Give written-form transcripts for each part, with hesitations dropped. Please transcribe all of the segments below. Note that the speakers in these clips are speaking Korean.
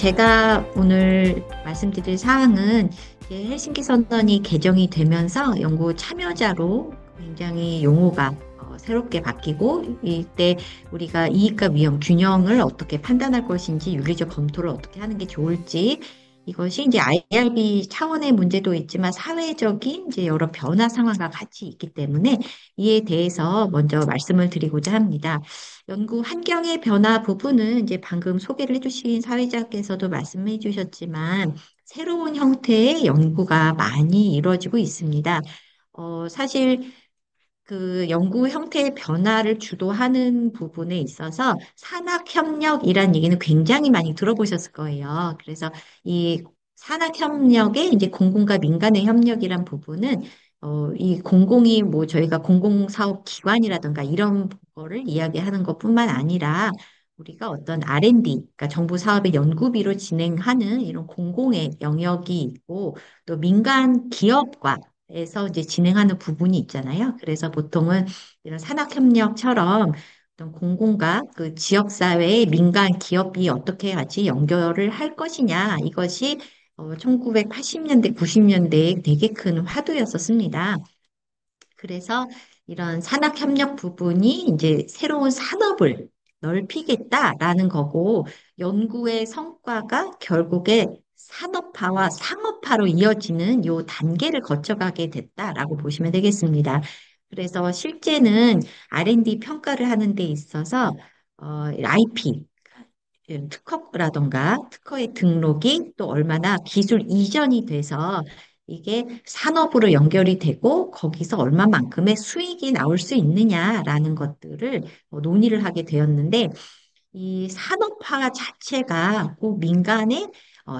제가 오늘 말씀드릴 사항은 이제 헬싱키 선언이 개정이 되면서 연구 참여자로 굉장히 용어가 새롭게 바뀌고 이때 우리가 이익과 위험 균형을 어떻게 판단할 것인지 윤리적 검토를 어떻게 하는 게 좋을지 이것이 이제 IRB 차원의 문제도 있지만 사회적인 이제 여러 변화 상황과 같이 있기 때문에 이에 대해서 먼저 말씀을 드리고자 합니다. 연구 환경의 변화 부분은 이제 방금 소개를 해주신 사회자께서도 말씀해 주셨지만 새로운 형태의 연구가 많이 이루어지고 있습니다. 사실 그 연구 형태의 변화를 주도하는 부분에 있어서 산학협력이란 얘기는 굉장히 많이 들어보셨을 거예요. 그래서 이 산학협력의 이제 공공과 민간의 협력이란 부분은 이 공공이 뭐 저희가 공공사업 기관이라든가 이런 거를 이야기하는 것뿐만 아니라 우리가 어떤 R&D, 그러니까 정부 사업의 연구비로 진행하는 이런 공공의 영역이 있고 또 민간 기업과 에서 이제 진행하는 부분이 있잖아요. 그래서 보통은 이런 산학협력처럼 어떤 공공과 그 지역사회의 민간 기업이 어떻게 같이 연결을 할 것이냐. 이것이 1980년대, 90년대에 되게 큰 화두였었습니다. 그래서 이런 산학협력 부분이 이제 새로운 산업을 넓히겠다라는 거고, 연구의 성과가 결국에 산업화와 상업화로 이어지는 요 단계를 거쳐가게 됐다라고 보시면 되겠습니다. 그래서 실제는 R&D 평가를 하는 데 있어서 IP, 특허라던가 특허의 등록이 또 얼마나 기술 이전이 돼서 이게 산업으로 연결이 되고 거기서 얼마만큼의 수익이 나올 수 있느냐라는 것들을 논의를 하게 되었는데 이 산업화 자체가 꼭 민간의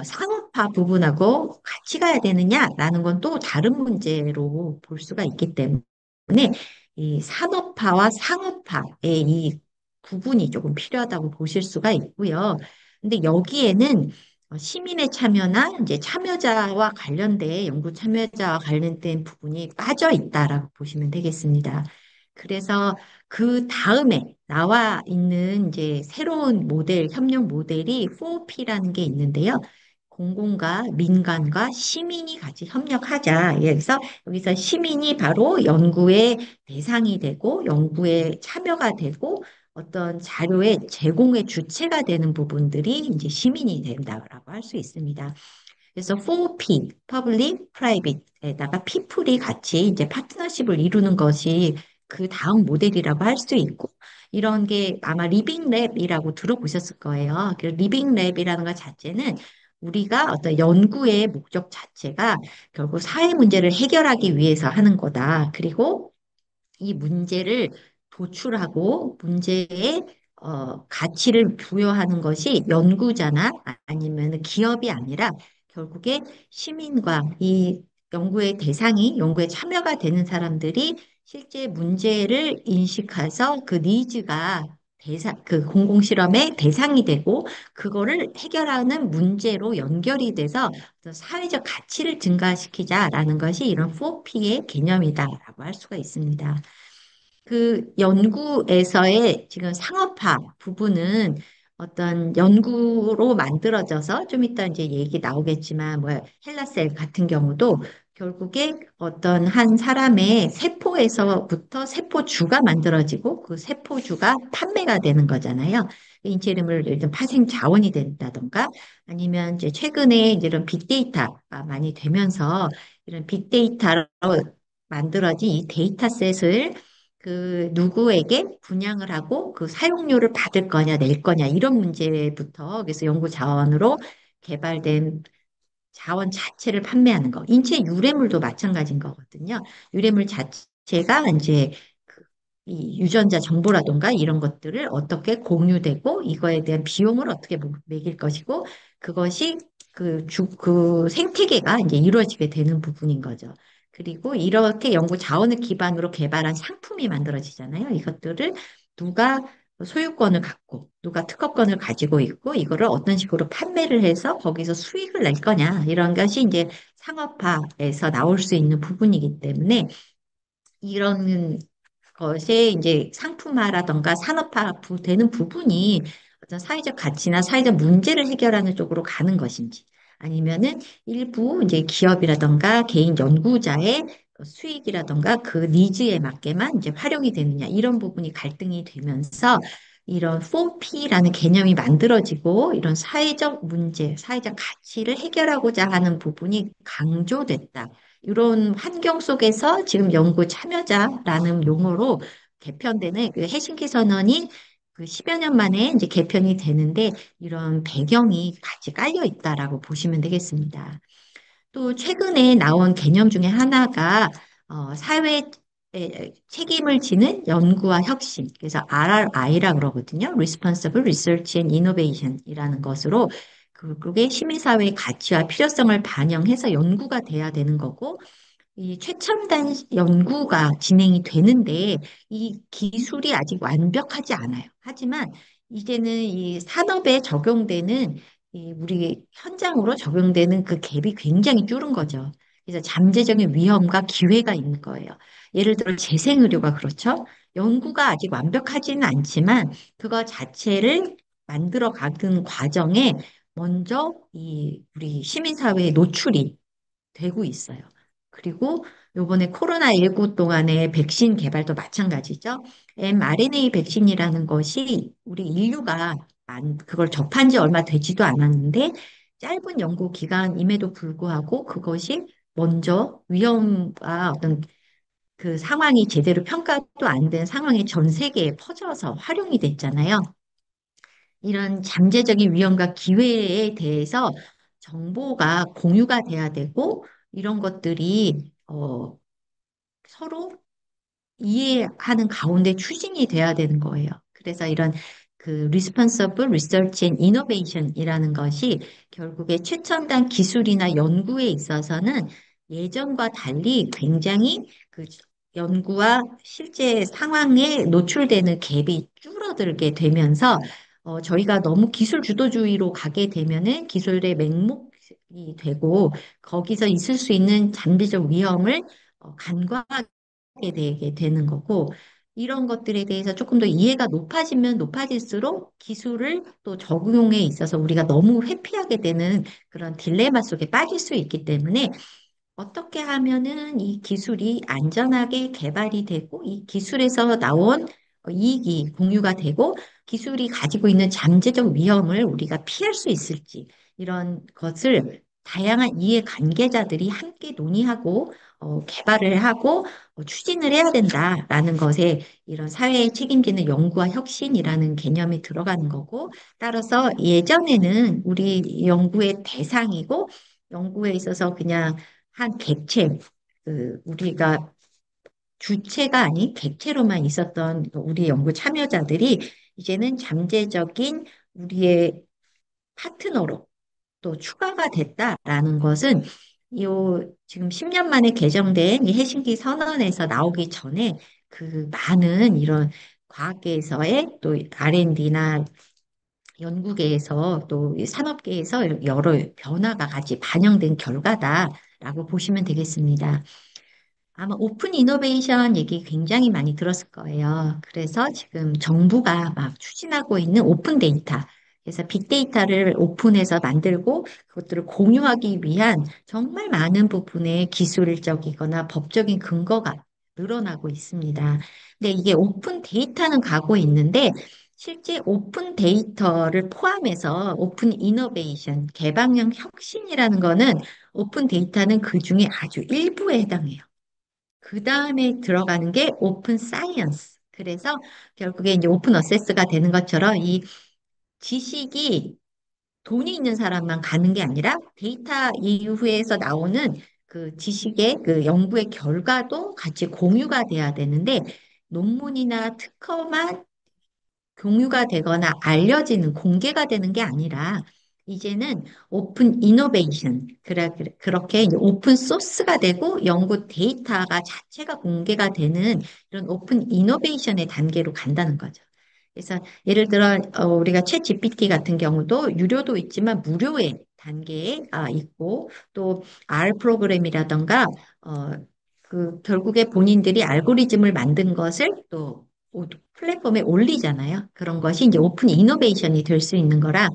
상업화 부분하고 같이 가야 되느냐라는 건 또 다른 문제로 볼 수가 있기 때문에 이 산업화와 상업화의 이 구분이 조금 필요하다고 보실 수가 있고요. 근데 여기에는 시민의 참여나 이제 참여자와 관련된 연구 참여자와 관련된 부분이 빠져 있다라고 보시면 되겠습니다. 그래서 그 다음에 나와 있는 이제 새로운 모델, 협력 모델이 4P라는 게 있는데요. 공공과 민간과 시민이 같이 협력하자. 그래서 여기서 시민이 바로 연구의 대상이 되고 연구에 참여가 되고 어떤 자료의 제공의 주체가 되는 부분들이 이제 시민이 된다라고 할 수 있습니다. 그래서 4P, Public, Private에다가 People이 같이 이제 파트너십을 이루는 것이 그 다음 모델이라고 할 수 있고, 이런 게 아마 리빙 랩이라고 들어보셨을 거예요. 그 리빙 랩이라는 것 자체는 우리가 어떤 연구의 목적 자체가 결국 사회 문제를 해결하기 위해서 하는 거다. 그리고 이 문제를 도출하고 문제에 가치를 부여하는 것이 연구자나 아니면 기업이 아니라 결국에 시민과 이 연구의 대상이 연구에 참여가 되는 사람들이 실제 문제를 인식해서 그 니즈가 그 공공 실험의 대상이 되고 그거를 해결하는 문제로 연결이 돼서 어떤 사회적 가치를 증가시키자라는 것이 이런 4P의 개념이다라고 할 수가 있습니다. 그 연구에서의 지금 상업화 부분은 어떤 연구로 만들어져서 좀 이따 이제 얘기 나오겠지만 뭐 헬라셀 같은 경우도 결국에 어떤 한 사람의 세포에서부터 세포주가 만들어지고 그 세포주가 판매가 되는 거잖아요. 인체 이름을 예를 들면 파생 자원이 된다던가 아니면 이제 최근에 이제 이런 빅데이터가 많이 되면서 이런 빅데이터로 만들어진 이 데이터셋을 그 누구에게 분양을 하고 그 사용료를 받을 거냐 낼 거냐 이런 문제부터 그래서 연구 자원으로 개발된 자원 자체를 판매하는 거. 인체 유래물도 마찬가지인 거거든요. 유래물 자체가 이제 이 유전자 정보라던가 이런 것들을 어떻게 공유되고 이거에 대한 비용을 어떻게 매길 것이고 그것이 그 생태계가 이제 이루어지게 되는 부분인 거죠. 그리고 이렇게 연구 자원을 기반으로 개발한 상품이 만들어지잖아요. 이것들을 누가 소유권을 갖고 누가 특허권을 가지고 있고 이거를 어떤 식으로 판매를 해서 거기서 수익을 낼 거냐 이런 것이 이제 상업화에서 나올 수 있는 부분이기 때문에 이런 것에 이제 상품화라던가 산업화 되는 부분이 어떤 사회적 가치나 사회적 문제를 해결하는 쪽으로 가는 것인지, 아니면은 일부 이제 기업이라던가 개인 연구자의 수익이라던가 그 니즈에 맞게만 이제 활용이 되느냐, 이런 부분이 갈등이 되면서 이런 4P라는 개념이 만들어지고 이런 사회적 문제, 사회적 가치를 해결하고자 하는 부분이 강조됐다. 이런 환경 속에서 지금 연구 참여자라는 용어로 개편되는 그 헬싱키 선언이 그 10여 년 만에 이제 개편이 되는데 이런 배경이 같이 깔려 있다라고 보시면 되겠습니다. 또 최근에 나온 개념 중에 하나가 사회에 책임을 지는 연구와 혁신, 그래서 RRI라 그러거든요. Responsible Research and Innovation이라는 것으로 그게 시민사회의 가치와 필요성을 반영해서 연구가 돼야 되는 거고 이 최첨단 연구가 진행이 되는데 이 기술이 아직 완벽하지 않아요. 하지만 이제는 이 산업에 적용되는 이 우리 현장으로 적용되는 그 갭이 굉장히 줄은 거죠. 그래서 잠재적인 위험과 기회가 있는 거예요. 예를 들어 재생의료가 그렇죠. 연구가 아직 완벽하지는 않지만 그거 자체를 만들어 가는 과정에 먼저 이 우리 시민사회에 노출이 되고 있어요. 그리고 요번에 코로나19 동안의 백신 개발도 마찬가지죠. mRNA 백신이라는 것이 우리 인류가 그걸 접한 지 얼마 되지도 않았는데 짧은 연구 기간임에도 불구하고 그것이 먼저 위험과 어떤 그 상황이 제대로 평가도 안 된 상황이 전 세계에 퍼져서 활용이 됐잖아요. 이런 잠재적인 위험과 기회에 대해서 정보가 공유가 돼야 되고 이런 것들이 서로 이해하는 가운데 추진이 돼야 되는 거예요. 그래서 이런 그 Responsible Research and Innovation이라는 것이 결국에 최첨단 기술이나 연구에 있어서는 예전과 달리 굉장히 그 연구와 실제 상황에 노출되는 갭이 줄어들게 되면서 저희가 너무 기술 주도주의로 가게 되면은 기술의 맹목이 되고 거기서 있을 수 있는 잠재적 위험을 간과하게 되게 되는 거고, 이런 것들에 대해서 조금 더 이해가 높아지면 높아질수록 기술을 또 적용에 있어서 우리가 너무 회피하게 되는 그런 딜레마 속에 빠질 수 있기 때문에 어떻게 하면은 이 기술이 안전하게 개발이 되고 이 기술에서 나온 이익이 공유가 되고 기술이 가지고 있는 잠재적 위험을 우리가 피할 수 있을지 이런 것을 다양한 이해 관계자들이 함께 논의하고 개발을 하고 추진을 해야 된다라는 것에 이런 사회에 책임지는 연구와 혁신이라는 개념이 들어가는 거고 따라서 예전에는 우리 연구의 대상이고 연구에 있어서 그냥 한 객체, 우리가 주체가 아닌 객체로만 있었던 우리 연구 참여자들이 이제는 잠재적인 우리의 파트너로 또 추가가 됐다라는 것은 요 지금 10년 만에 개정된 이 헬싱키 선언에서 나오기 전에 그 많은 이런 과학계에서의 또 R&D나 연구계에서 또 이 산업계에서 여러 변화가 같이 반영된 결과다라고 보시면 되겠습니다. 아마 오픈 이노베이션 얘기 굉장히 많이 들었을 거예요. 그래서 지금 정부가 막 추진하고 있는 오픈 데이터. 그래서 빅데이터를 오픈해서 만들고 그것들을 공유하기 위한 정말 많은 부분의 기술적이거나 법적인 근거가 늘어나고 있습니다. 근데 이게 오픈 데이터는 가고 있는데 실제 오픈 데이터를 포함해서 오픈 이노베이션, 개방형 혁신이라는 거는 오픈 데이터는 그 중에 아주 일부에 해당해요. 그 다음에 들어가는 게 오픈 사이언스. 그래서 결국에 이제 오픈 어세스가 되는 것처럼 이 지식이 돈이 있는 사람만 가는 게 아니라 데이터 이후에서 나오는 그 지식의 그 연구의 결과도 같이 공유가 돼야 되는데 논문이나 특허만 공유가 되거나 알려지는 공개가 되는 게 아니라 이제는 오픈 이노베이션 그렇게 이제 오픈 소스가 되고 연구 데이터가 자체가 공개가 되는 이런 오픈 이노베이션의 단계로 간다는 거죠. 그래서 예를 들어 우리가 챗 GPT 같은 경우도 유료도 있지만 무료의 단계에 있고 또 R 프로그램이라던가 그 결국에 본인들이 알고리즘을 만든 것을 또 플랫폼에 올리잖아요. 그런 것이 이제 오픈 이노베이션이 될 수 있는 거라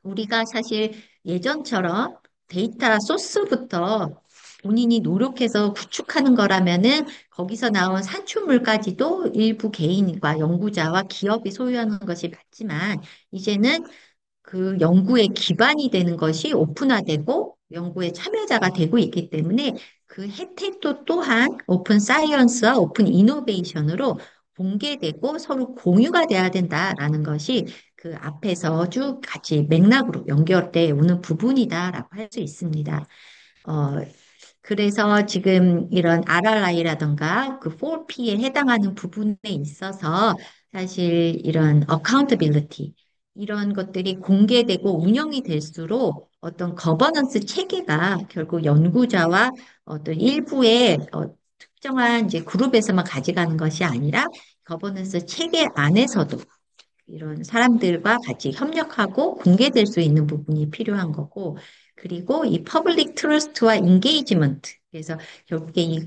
우리가 사실 예전처럼 데이터 소스부터 본인이 노력해서 구축하는 거라면은 거기서 나온 산출물까지도 일부 개인과 연구자와 기업이 소유하는 것이 맞지만 이제는 그 연구의 기반이 되는 것이 오픈화되고 연구의 참여자가 되고 있기 때문에 그 혜택도 또한 오픈 사이언스와 오픈 이노베이션으로 공개되고 서로 공유가 돼야 된다라는 것이 그 앞에서 쭉 같이 맥락으로 연결돼 오는 부분이다라고 할 수 있습니다. 어, 그래서 지금 이런 RRI라든가 그 4P에 해당하는 부분에 있어서 사실 이런 accountability 이런 것들이 공개되고 운영이 될수록 어떤 거버넌스 체계가 결국 연구자와 어떤 일부의 특정한 이제 그룹에서만 가져가는 것이 아니라 거버넌스 체계 안에서도 이런 사람들과 같이 협력하고 공개될 수 있는 부분이 필요한 거고, 그리고 이 퍼블릭 트러스트와 인게이지먼트. 그래서 결국에 이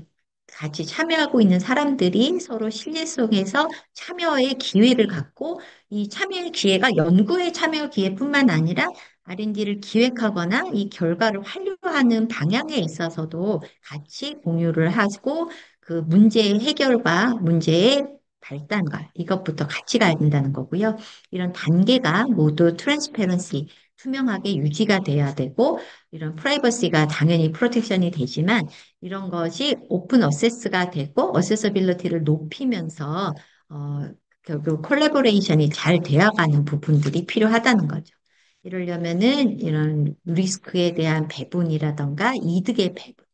같이 참여하고 있는 사람들이 서로 신뢰성에서 참여의 기회를 갖고 이 참여의 기회가 연구의 참여 기회뿐만 아니라 R&D를 기획하거나 이 결과를 완료하는 방향에 있어서도 같이 공유를 하고 그 문제의 해결과 문제의 발단과 이것부터 같이 가야 된다는 거고요. 이런 단계가 모두 트랜스페런시, 투명하게 유지가 돼야 되고 이런 프라이버시가 당연히 프로텍션이 되지만 이런 것이 오픈 어세스가 되고 어세서빌리티를 높이면서 어, 결국 콜라보레이션이 잘 되어가는 부분들이 필요하다는 거죠. 이러려면은 이런 리스크에 대한 배분이라던가 이득의 배분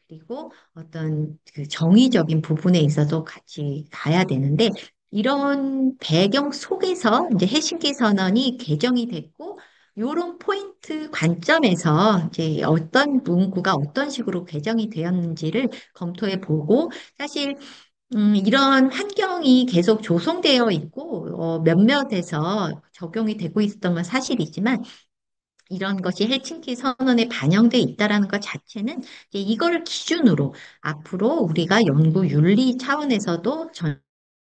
그리고 어떤 그 정의적인 부분에 있어서 같이 가야 되는데, 이런 배경 속에서 이제 해신기 선언이 개정이 됐고, 요런 포인트 관점에서 이제 어떤 문구가 어떤 식으로 개정이 되었는지를 검토해 보고, 사실, 이런 환경이 계속 조성되어 있고, 몇몇에서 적용이 되고 있었던 건 사실이지만, 이런 것이 헬싱키 선언에 반영돼 있다라는 것 자체는 이제 이거를 기준으로 앞으로 우리가 연구 윤리 차원에서도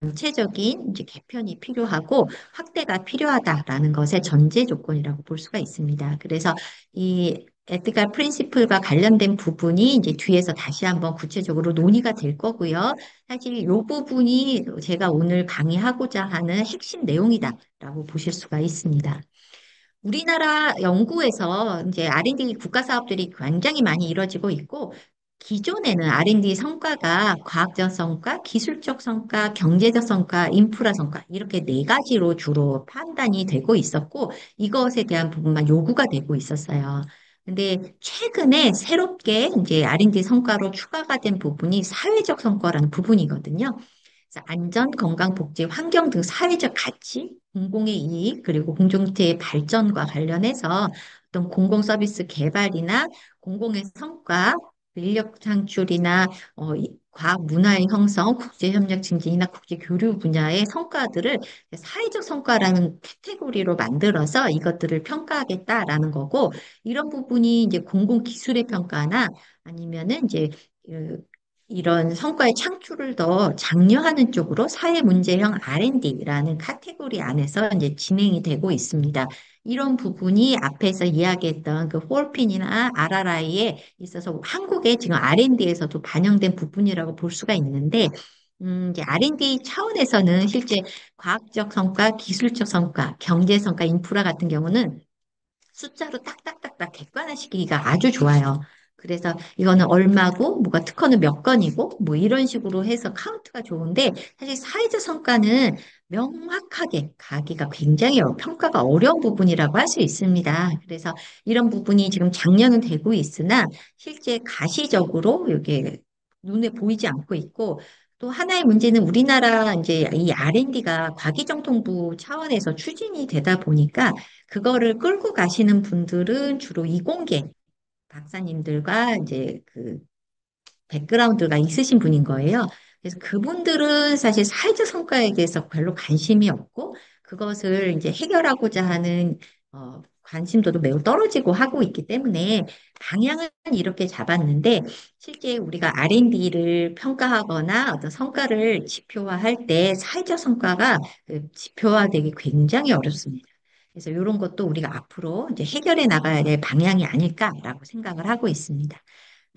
전체적인 이제 개편이 필요하고 확대가 필요하다라는 것의 전제 조건이라고 볼 수가 있습니다. 그래서 이 에티컬 프린시플과 관련된 부분이 이제 뒤에서 다시 한번 구체적으로 논의가 될 거고요. 사실 이 부분이 제가 오늘 강의하고자 하는 핵심 내용이다라고 보실 수가 있습니다. 우리나라 연구에서 이제 R&D 국가 사업들이 굉장히 많이 이루어지고 있고, 기존에는 R&D 성과가 과학적 성과, 기술적 성과, 경제적 성과, 인프라 성과, 이렇게 네 가지로 주로 판단이 되고 있었고, 이것에 대한 부분만 요구가 되고 있었어요. 근데 최근에 새롭게 이제 R&D 성과로 추가가 된 부분이 사회적 성과라는 부분이거든요. 그래서 안전, 건강, 복지, 환경 등 사회적 가치, 공공의 이익, 그리고 공동체의 발전과 관련해서 어떤 공공 서비스 개발이나 공공의 성과, 인력 창출이나 과학 문화의 형성, 국제 협력 증진이나 국제 교류 분야의 성과들을 사회적 성과라는 카테고리로 만들어서 이것들을 평가하겠다라는 거고 이런 부분이 이제 공공 기술의 평가나 아니면은 이제 그 이런 성과의 창출을 더 장려하는 쪽으로 사회 문제형 R&D라는 카테고리 안에서 이제 진행이 되고 있습니다. 이런 부분이 앞에서 이야기했던 그 4핀이나 RRI에 있어서 한국의 지금 R&D에서도 반영된 부분이라고 볼 수가 있는데, 이제 R&D 차원에서는 실제 과학적 성과, 기술적 성과, 경제 성과, 인프라 같은 경우는 숫자로 딱딱딱딱 객관화시키기가 아주 좋아요. 그래서 이거는 얼마고, 뭐가 특허는 몇 건이고, 뭐 이런 식으로 해서 카운트가 좋은데, 사실 사회적 성과는 명확하게 가기가 굉장히 평가가 어려운 부분이라고 할 수 있습니다. 그래서 이런 부분이 지금 장려는 되고 있으나, 실제 가시적으로 이게 눈에 보이지 않고 있고, 또 하나의 문제는 우리나라 이제 이 R&D가 과기정통부 차원에서 추진이 되다 보니까 그거를 끌고 가시는 분들은 주로 이공계 박사님들과 이제 그 백그라운드가 있으신 분인 거예요. 그래서 그분들은 사실 사회적 성과에 대해서 별로 관심이 없고 그것을 이제 해결하고자 하는 관심도도 매우 떨어지고 하고 있기 때문에 방향은 이렇게 잡았는데 실제 우리가 R&D를 평가하거나 어떤 성과를 지표화할 때 사회적 성과가 지표화되기 굉장히 어렵습니다. 그래서 이런 것도 우리가 앞으로 이제 해결해 나가야 될 방향이 아닐까라고 생각을 하고 있습니다.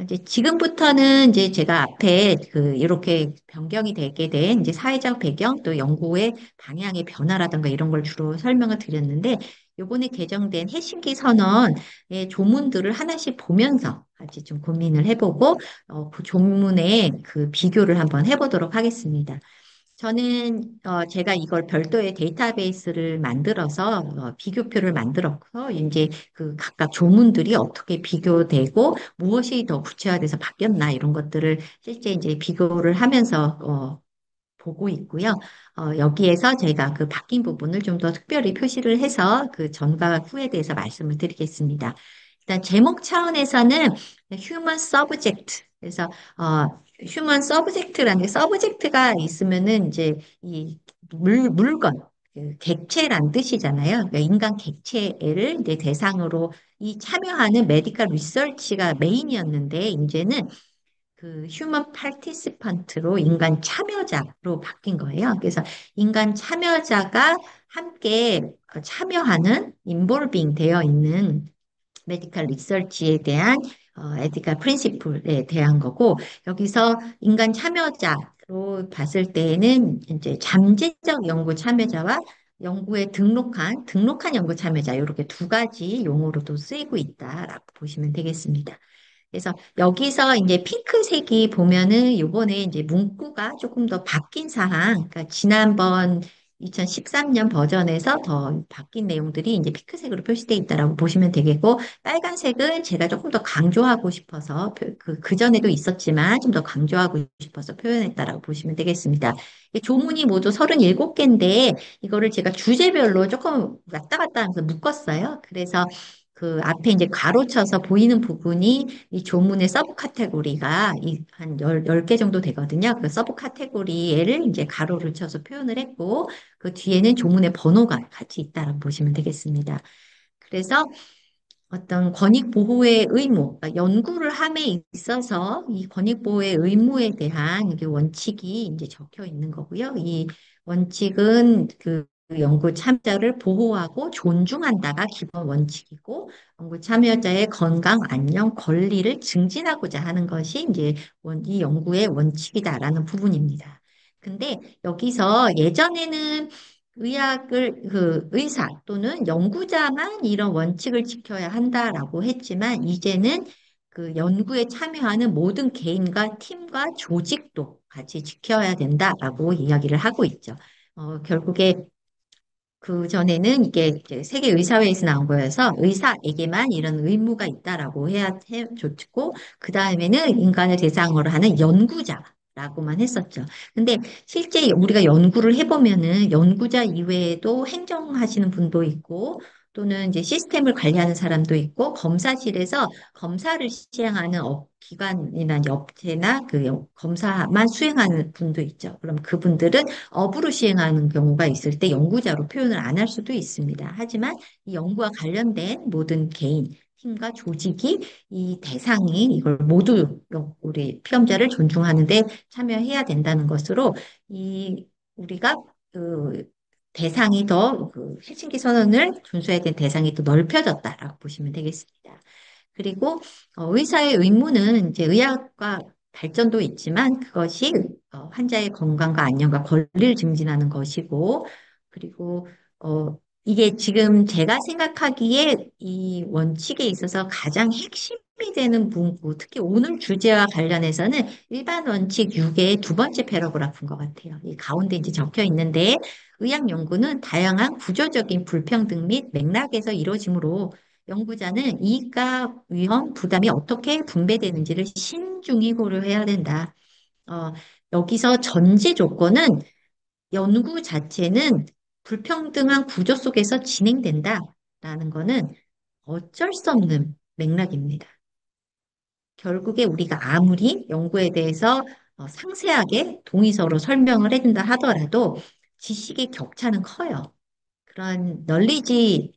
이제 지금부터는 이제 제가 앞에 이렇게 변경이 되게 된 이제 사회적 배경 또 연구의 방향의 변화라든가 이런 걸 주로 설명을 드렸는데 요번에 개정된 해신기 선언의 조문들을 하나씩 보면서 같이 좀 고민을 해보고 그 조문의 그 비교를 한번 해보도록 하겠습니다. 저는 제가 이걸 별도의 데이터베이스를 만들어서 비교표를 만들었고 이제 그 각각 조문들이 어떻게 비교되고 무엇이 더 구체화돼서 바뀌었나 이런 것들을 실제 이제 비교를 하면서 보고 있고요. 여기에서 제가 그 바뀐 부분을 좀 더 특별히 표시를 해서 그 전과 후에 대해서 말씀을 드리겠습니다. 일단 제목 차원에서는 human subject. 그래서 human subject라는 게 subject가 있으면은 이제 이 물건, 그 객체란 뜻이잖아요. 그러니까 인간 객체를 이제 대상으로 이 참여하는 메디컬 리서치가 메인이었는데 이제는 그 휴먼 파티시판트로 인간 참여자로 바뀐 거예요. 그래서 인간 참여자가 함께 참여하는 인볼빙 되어 있는 메디컬 리서치에 대한 에티컬 프린시플에 대한 거고 여기서 인간 참여자로 봤을 때에는 이제 잠재적 연구 참여자와 연구에 등록한 연구 참여자 이렇게 두 가지 용어로도 쓰이고 있다라고 보시면 되겠습니다. 그래서 여기서 이제 핑크색이 보면은 요번에 이제 문구가 조금 더 바뀐 사항, 그러니까 지난번 2013년 버전에서 더 바뀐 내용들이 이제 핑크색으로 표시되어 있다라고 보시면 되겠고, 빨간색은 제가 조금 더 강조하고 싶어서, 그전에도 있었지만 좀 더 강조하고 싶어서 표현했다라고 보시면 되겠습니다. 이 조문이 모두 37개인데, 이거를 제가 주제별로 조금 왔다 갔다 하면서 묶었어요. 그래서 그 앞에 이제 가로쳐서 보이는 부분이 이 조문의 서브 카테고리가 한 10개 정도 되거든요. 그 서브 카테고리를 이제 가로를 쳐서 표현을 했고, 그 뒤에는 조문의 번호가 같이 있다고 보시면 되겠습니다. 그래서 어떤 권익 보호의 의무, 그러니까 연구를 함에 있어서 이 권익 보호의 의무에 대한 이게 원칙이 이제 적혀 있는 거고요. 이 원칙은 그 연구 참여자를 보호하고 존중한다가 기본 원칙이고, 연구 참여자의 건강, 안녕, 권리를 증진하고자 하는 것이 이제 이 연구의 원칙이다라는 부분입니다. 근데 여기서 예전에는 의사 또는 연구자만 이런 원칙을 지켜야 한다라고 했지만, 이제는 그 연구에 참여하는 모든 개인과 팀과 조직도 같이 지켜야 된다라고 이야기를 하고 있죠. 결국에 그 전에는 이게 이제 세계 의사회에서 나온 거여서 의사에게만 이런 의무가 있다라고 해 줬고, 그 다음에는 인간을 대상으로 하는 연구자라고만 했었죠. 근데 실제 우리가 연구를 해보면은 연구자 이외에도 행정하시는 분도 있고, 또는 이제 시스템을 관리하는 사람도 있고, 검사실에서 검사를 시행하는 기관이나 업체나 검사만 수행하는 분도 있죠. 그럼 그분들은 업으로 시행하는 경우가 있을 때 연구자로 표현을 안 할 수도 있습니다. 하지만 이 연구와 관련된 모든 개인, 팀과 조직이 이 대상이 이걸 모두 우리 피험자를 존중하는데 참여해야 된다는 것으로 이 우리가 그 대상이 더 헬싱키 선언을 준수해야 될 대상이 더 넓혀졌다라고 보시면 되겠습니다. 그리고 의사의 의무는 이제 의학과 발전도 있지만 그것이 환자의 건강과 안녕과 권리를 증진하는 것이고, 그리고 이게 지금 제가 생각하기에 이 원칙에 있어서 가장 핵심이 되는 문구, 특히 오늘 주제와 관련해서는 일반 원칙 6의 두 번째 패러그래프인 것 같아요. 이 가운데 이제 적혀 있는데 의학 연구는 다양한 구조적인 불평등 및 맥락에서 이루어지므로 연구자는 이익과 위험, 부담이 어떻게 분배되는지를 신중히 고려해야 된다. 어, 여기서 전제 조건은 연구 자체는 불평등한 구조 속에서 진행된다라는 거는 어쩔 수 없는 맥락입니다. 결국에 우리가 아무리 연구에 대해서 상세하게 동의서로 설명을 해준다 하더라도 지식의 격차는 커요. 그런 널리지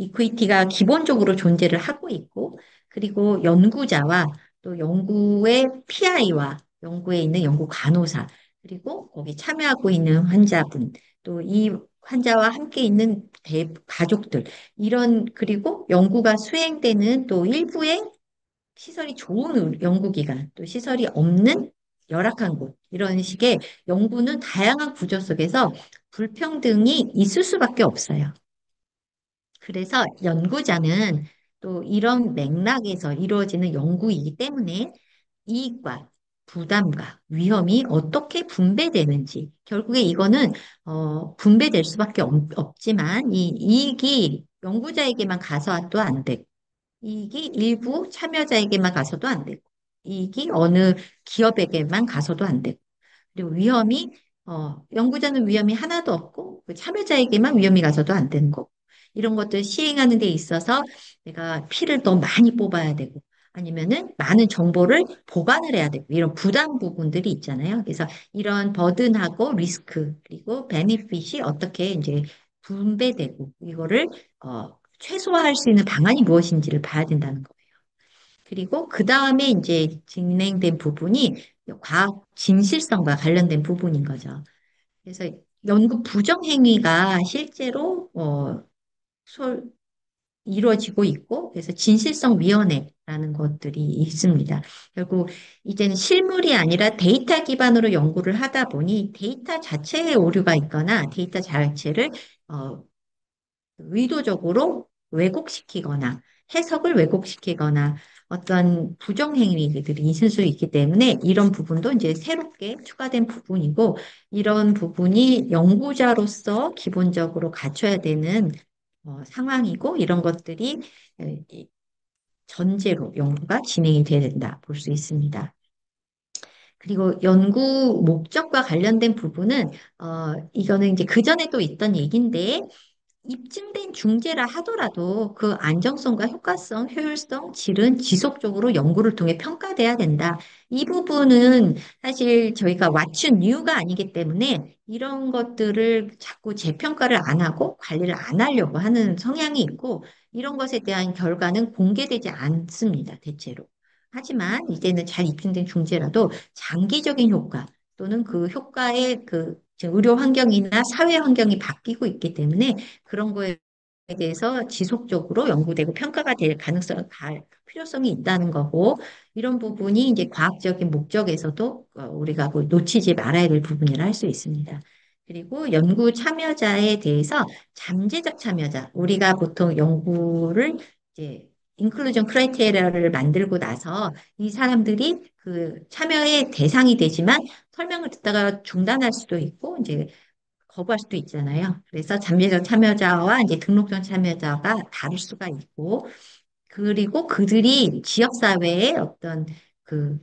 이퀴티가 기본적으로 존재를 하고 있고, 그리고 연구자와 또 연구의 PI와 연구에 있는 연구 간호사, 그리고 거기 참여하고 있는 환자분, 또 이 환자와 함께 있는 가족들, 그리고 연구가 수행되는 또 일부의 시설이 좋은 연구기관, 또 시설이 없는 열악한 곳, 이런 식의 연구는 다양한 구조 속에서 불평등이 있을 수밖에 없어요. 그래서 연구자는 또 이런 맥락에서 이루어지는 연구이기 때문에 이익과 부담과 위험이 어떻게 분배되는지, 결국에 이거는 분배될 수밖에 없지만 이 이익이 연구자에게만 가서도 안 되고, 이익이 일부 참여자에게만 가서도 안 되고, 이익이 어느 기업에게만 가서도 안 되고, 그리고 연구자는 위험이 하나도 없고, 그 참여자에게만 위험이 가서도 안 되는 거고, 이런 것들 시행하는 데 있어서 내가 피를 더 많이 뽑아야 되고, 아니면은 많은 정보를 보관을 해야 되고, 이런 부담 부분들이 있잖아요. 그래서 이런 버든하고 리스크, 그리고 베니핏이 어떻게 이제 분배되고, 이거를, 최소화할 수 있는 방안이 무엇인지를 봐야 된다는 거예요. 그리고 그 다음에 이제 진행된 부분이 과학 진실성과 관련된 부분인 거죠. 그래서 연구 부정행위가 실제로 이루어지고 있고, 그래서 진실성위원회라는 것들이 있습니다. 결국 이제는 실물이 아니라 데이터 기반으로 연구를 하다 보니 데이터 자체에 오류가 있거나 데이터 자체를 어, 의도적으로 왜곡시키거나 해석을 왜곡시키거나 어떤 부정행위들이 있을 수 있기 때문에 이런 부분도 이제 새롭게 추가된 부분이고, 이런 부분이 연구자로서 기본적으로 갖춰야 되는 상황이고, 이런 것들이 이 전제로 연구가 진행이 돼야 된다 볼 수 있습니다. 그리고 연구 목적과 관련된 부분은 이거는 이제 그 전에 또 있던 얘기인데, 입증된 중재라 하더라도 그 안정성과 효과성, 효율성, 질은 지속적으로 연구를 통해 평가돼야 된다. 이 부분은 사실 저희가 맞춘 이유가 아니기 때문에 이런 것들을 자꾸 재평가를 안 하고 관리를 안 하려고 하는 성향이 있고, 이런 것에 대한 결과는 공개되지 않습니다, 대체로. 하지만 이제는 잘 입증된 중재라도 장기적인 효과 또는 그 효과의 지금 의료 환경이나 사회 환경이 바뀌고 있기 때문에 그런 거에 대해서 지속적으로 연구되고 평가가 될 필요성이 있다는 거고, 이런 부분이 이제 과학적인 목적에서도 우리가 뭐 놓치지 말아야 될 부분이라 할 수 있습니다. 그리고 연구 참여자에 대해서 잠재적 참여자, 우리가 보통 연구를 이제 인클루전 크라이테리아를 만들고 나서 이 사람들이 그 참여의 대상이 되지만 설명을 듣다가 중단할 수도 있고, 이제 거부할 수도 있잖아요. 그래서 잠재적 참여자와 이제 등록적 참여자가 다를 수가 있고, 그리고 그들이 지역사회의 어떤 그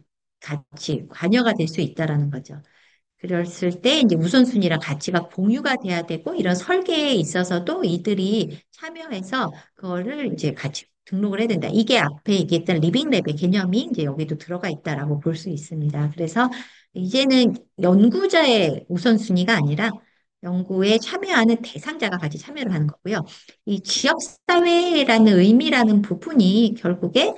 관여가 될 수 있다라는 거죠. 그랬을 때 이제 우선순위랑 가치가 공유가 돼야 되고, 이런 설계에 있어서도 이들이 참여해서 그거를 이제 같이 등록을 해야 된다. 이게 앞에 얘기했던 리빙랩의 개념이 이제 여기도 들어가 있다라고 볼 수 있습니다. 그래서 이제는 연구자의 우선순위가 아니라 연구에 참여하는 대상자가 같이 참여를 하는 거고요. 이 지역사회라는 의미라는 부분이 결국에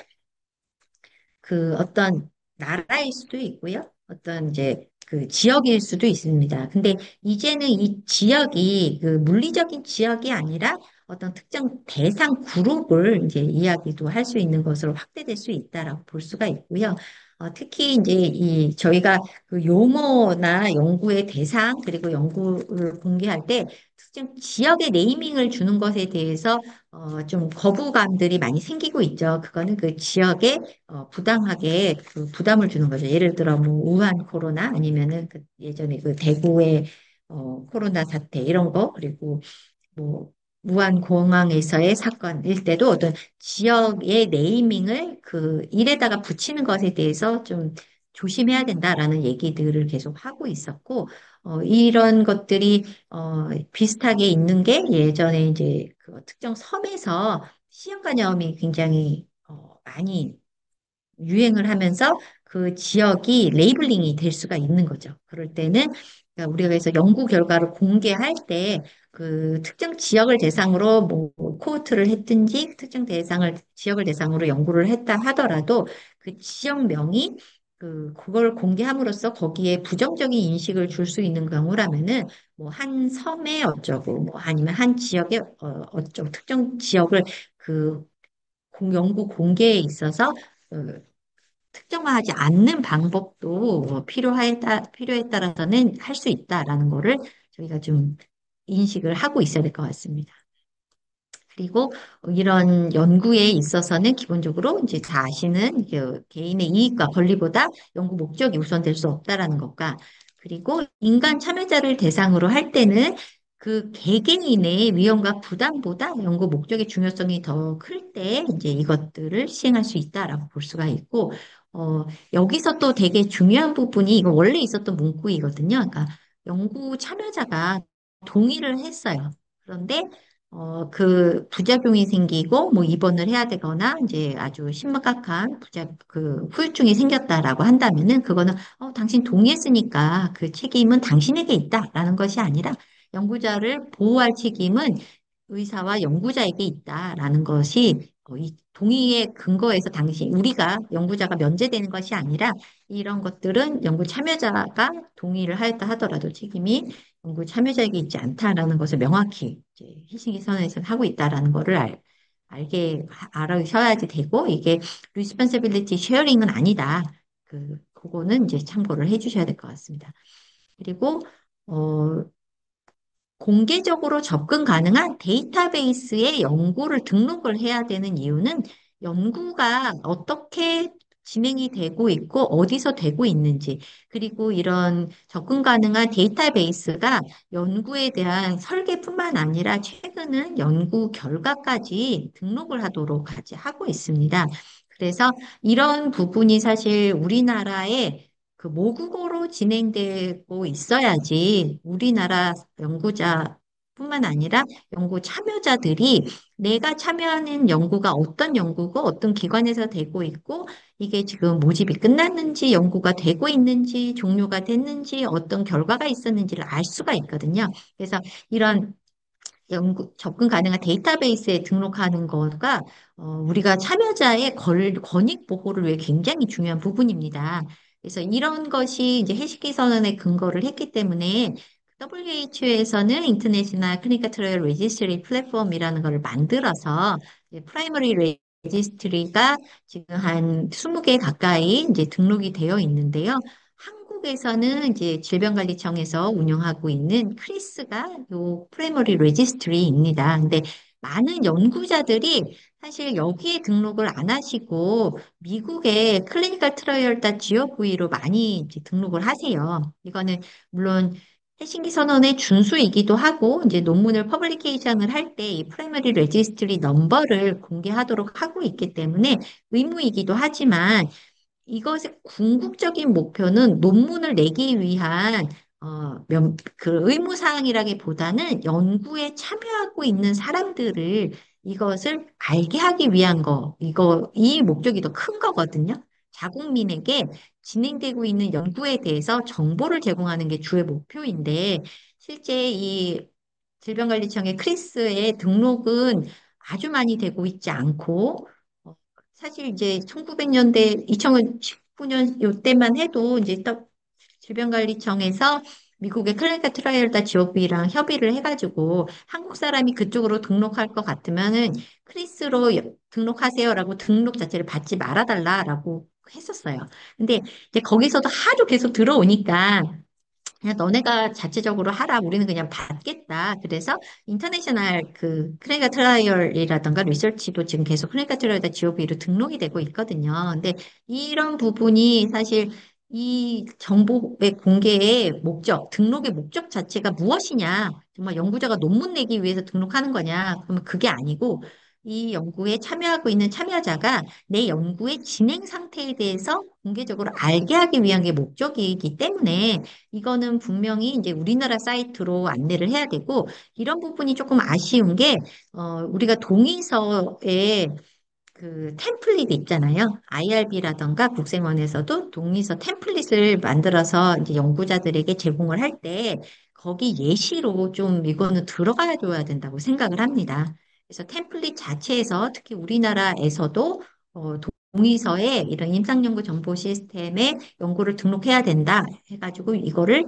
그 어떤 나라일 수도 있고요. 어떤 이제 그 지역일 수도 있습니다. 근데 이제는 이 지역이 그 물리적인 지역이 아니라 어떤 특정 대상 그룹을 이제 이야기도 할 수 있는 것으로 확대될 수 있다라고 볼 수가 있고요. 특히 이제 이 저희가 그 용어나 연구의 대상 그리고 연구를 공개할 때 특정 지역의 네이밍을 주는 것에 대해서 좀 거부감들이 많이 생기고 있죠. 그거는 그 지역의 부당하게 그 부담을 주는 거죠. 예를 들어 뭐 우한 코로나 아니면은 그 예전에 그 대구의 코로나 사태 이런 거, 그리고 뭐 무안 공항에서의 사건일 때도 어떤 지역의 네이밍을 그 일에다가 붙이는 것에 대해서 좀 조심해야 된다라는 얘기들을 계속 하고 있었고, 이런 것들이 비슷하게 있는 게 예전에 이제 그 특정 섬에서 시행관념이 굉장히 많이 유행을 하면서 그 지역이 레이블링이 될 수가 있는 거죠. 그럴 때는 그러니까 우리가 그래서 연구 결과를 공개할 때 그 특정 지역을 대상으로 뭐 코호트를 했든지 특정 지역을 대상으로 연구를 했다 하더라도 그 지역명이 그걸 공개함으로써 거기에 부정적인 인식을 줄 수 있는 경우라면은 뭐 한 섬에 어쩌고 뭐 아니면 한 지역에 어쩌고 특정 지역을 그 연구 공개에 있어서 어, 특정화하지 않는 방법도 필요에 따라서는 할 수 있다라는 거를 저희가 좀 인식을 하고 있어야 될 것 같습니다. 그리고 이런 연구에 있어서는 기본적으로 이제 다 아시는 그 개인의 이익과 권리보다 연구 목적이 우선될 수 없다라는 것과 그리고 인간 참여자를 대상으로 할 때는 그 개개인의 위험과 부담보다 연구 목적의 중요성이 더 클 때 이제 이것들을 시행할 수 있다라고 볼 수가 있고 여기서 또 되게 중요한 부분이 이거 원래 있었던 문구이거든요. 그러니까 연구 참여자가 동의를 했어요. 그런데 그 부작용이 생기고 뭐 입원을 해야 되거나 이제 아주 심각한 그 후유증이 생겼다라고 한다면은 그거는 당신 동의했으니까 그 책임은 당신에게 있다라는 것이 아니라 연구자를 보호할 책임은 의사와 연구자에게 있다라는 것이 이 동의의 근거에서 우리가 연구자가 면제되는 것이 아니라 이런 것들은 연구 참여자가 동의를 하였다 하더라도 책임이 연구 참여자에게 있지 않다라는 것을 명확히 이제 희생선에서 하고 있다라는 것을 알아셔야지 되고 이게 responsibility sharing은 아니다. 그거는 이제 참고를 해주셔야 될 것 같습니다. 그리고 어, 공개적으로 접근 가능한 데이터베이스에 연구를 등록을 해야 되는 이유는 연구가 어떻게 진행이 되고 있고 어디서 되고 있는지, 그리고 이런 접근 가능한 데이터베이스가 연구에 대한 설계뿐만 아니라 최근은 연구 결과까지 등록을 하도록 같이 하고 있습니다. 그래서 이런 부분이 사실 우리나라에 그 모국어로 진행되고 있어야지 우리나라 연구자뿐만 아니라 연구 참여자들이 내가 참여하는 연구가 어떤 연구고 어떤 기관에서 되고 있고 이게 지금 모집이 끝났는지 연구가 되고 있는지 종료가 됐는지 어떤 결과가 있었는지를 알 수가 있거든요. 그래서 이런 접근 가능한 데이터베이스에 등록하는 거가 우리가 참여자의 권익 보호를 위해 굉장히 중요한 부분입니다. 그래서 이런 것이 이제 해시기 선언에 근거를 했기 때문에 WHO에서는 인터내셔널 클리니컬 트라이얼 레지스트리 플랫폼이라는 걸 만들어서 프라이머리 레지스트리가 지금 한 20개 가까이 이제 등록이 되어 있는데요. 한국에서는 이제 질병관리청에서 운영하고 있는 크리스가 요 프라이머리 레지스트리입니다. 근데 많은 연구자들이 사실 여기에 등록을 안 하시고 미국의 클리니컬 트라이얼.gov로 많이 이제 등록을 하세요. 이거는 물론 해신기 선언의 준수이기도 하고 이제 논문을 퍼블리케이션을 할 때 이 프라이머리 레지스트리 넘버를 공개하도록 하고 있기 때문에 의무이기도 하지만 이것의 궁극적인 목표는 논문을 내기 위한 그 의무사항이라기보다는 연구에 참여하고 있는 사람들을 이것을 알게 하기 위한 이 목적이 더 큰 거거든요. 자국민에게 진행되고 있는 연구에 대해서 정보를 제공하는 게 주의 목표인데, 실제 이 질병관리청의 크리스의 등록은 아주 많이 되고 있지 않고, 사실 이제 1900년대, 2019년 요때만 해도 이제 또 질병관리청에서 미국의 클리니컬 트라이얼다 GOV랑 협의를 해가지고 한국 사람이 그쪽으로 등록할 것 같으면은 크리스로 등록하세요라고 등록 자체를 받지 말아달라라고 했었어요. 근데 이제 거기서도 하도 계속 들어오니까 그냥 너네가 자체적으로 하라. 우리는 그냥 받겠다. 그래서 인터내셔널 그 클리니컬 트라이얼이라던가 리서치도 지금 계속 클리니컬 트라이얼 GOV로 등록이 되고 있거든요. 근데 이런 부분이 사실 이 정보의 공개의 목적, 등록의 목적 자체가 무엇이냐? 정말 연구자가 논문 내기 위해서 등록하는 거냐? 그러면 그게 아니고 이 연구에 참여하고 있는 참여자가 내 연구의 진행 상태에 대해서 공개적으로 알게 하기 위한 게 목적이기 때문에 이거는 분명히 이제 우리나라 사이트로 안내를 해야 되고, 이런 부분이 조금 아쉬운 게, 우리가 동의서에 그 템플릿 있잖아요. IRB라던가 국생원에서도 동의서 템플릿을 만들어서 이제 연구자들에게 제공을 할 때 거기 예시로 좀 이거는 들어가 줘야 된다고 생각을 합니다. 그래서 템플릿 자체에서 특히 우리나라에서도 동의서에 이런 임상연구 정보 시스템에 연구를 등록해야 된다 해가지고 이거를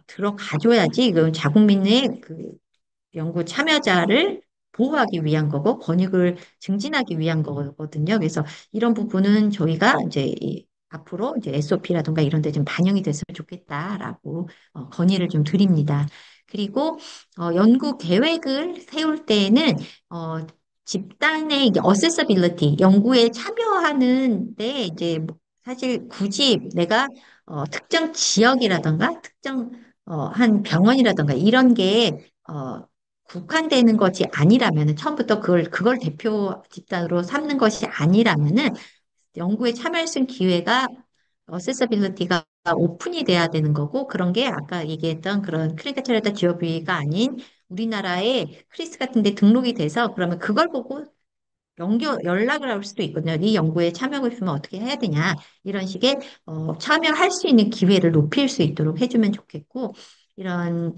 들어가줘야지 이건 자국민의 그 연구 참여자를 보호하기 위한 거고 권익을 증진하기 위한 거거든요. 그래서 이런 부분은 저희가 이제 앞으로 이제 SOP라든가 이런 데 좀 반영이 됐으면 좋겠다라고 건의를 좀 드립니다. 그리고 연구 계획을 세울 때에는 어, 집단의 이제 accessibility, 연구에 참여하는데 이제 뭐 사실 굳이 내가 특정 지역이라든가 특정 한 병원이라든가 이런 게 국한되는 것이 아니라면, 처음부터 그걸 대표 집단으로 삼는 것이 아니라면은, 연구에 참여할 수 있는 기회가, 어세서빌리티가 오픈이 돼야 되는 거고, 그런 게 아까 얘기했던 그런 클리니컬 지오비가 아닌 우리나라의 크리스 같은 데 등록이 돼서, 그러면 그걸 보고 연락을 할 수도 있거든요. 이 연구에 참여하고 싶으면 어떻게 해야 되냐. 이런 식의, 참여할 수 있는 기회를 높일 수 있도록 해주면 좋겠고, 이런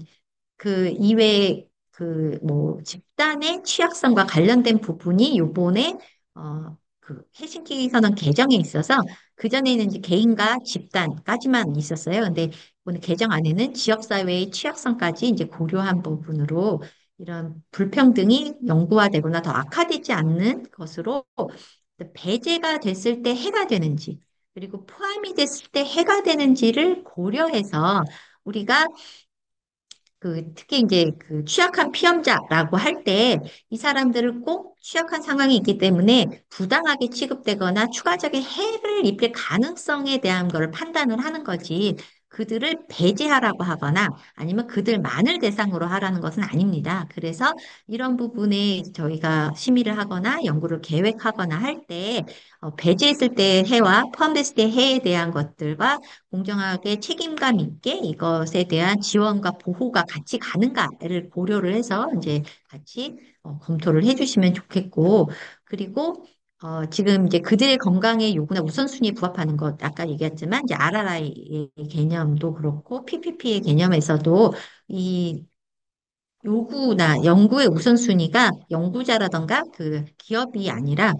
그 이외에 그 뭐 집단의 취약성과 관련된 부분이 요번에 그 헬싱키 선언 개정에 있어서 그전에는 이제 개인과 집단까지만 있었어요. 근데 이번에 개정 안에는 지역사회의 취약성까지 이제 고려한 부분으로 이런 불평등이 영구화되거나 더 악화되지 않는 것으로 배제가 됐을 때 해가 되는지 그리고 포함이 됐을 때 해가 되는지를 고려해서 우리가 특히 이제 그 취약한 피험자라고 할 때 이 사람들을 꼭 취약한 상황이 있기 때문에 부당하게 취급되거나 추가적인 해를 입힐 가능성에 대한 걸 판단을 하는 거지. 그들을 배제하라고 하거나 아니면 그들만을 대상으로 하라는 것은 아닙니다. 그래서 이런 부분에 저희가 심의를 하거나 연구를 계획하거나 할 때 배제했을 때 해와 포함됐을 때 해에 대한 것들과 공정하게 책임감 있게 이것에 대한 지원과 보호가 같이 가는가를 고려를 해서 이제 같이 검토를 해주시면 좋겠고, 그리고 지금 이제 그들의 건강의 요구나 우선순위에 부합하는 것, 아까 얘기했지만 이제 RRI의 개념도 그렇고 PPP의 개념에서도 이 요구나 연구의 우선순위가 연구자라던가 그 기업이 아니라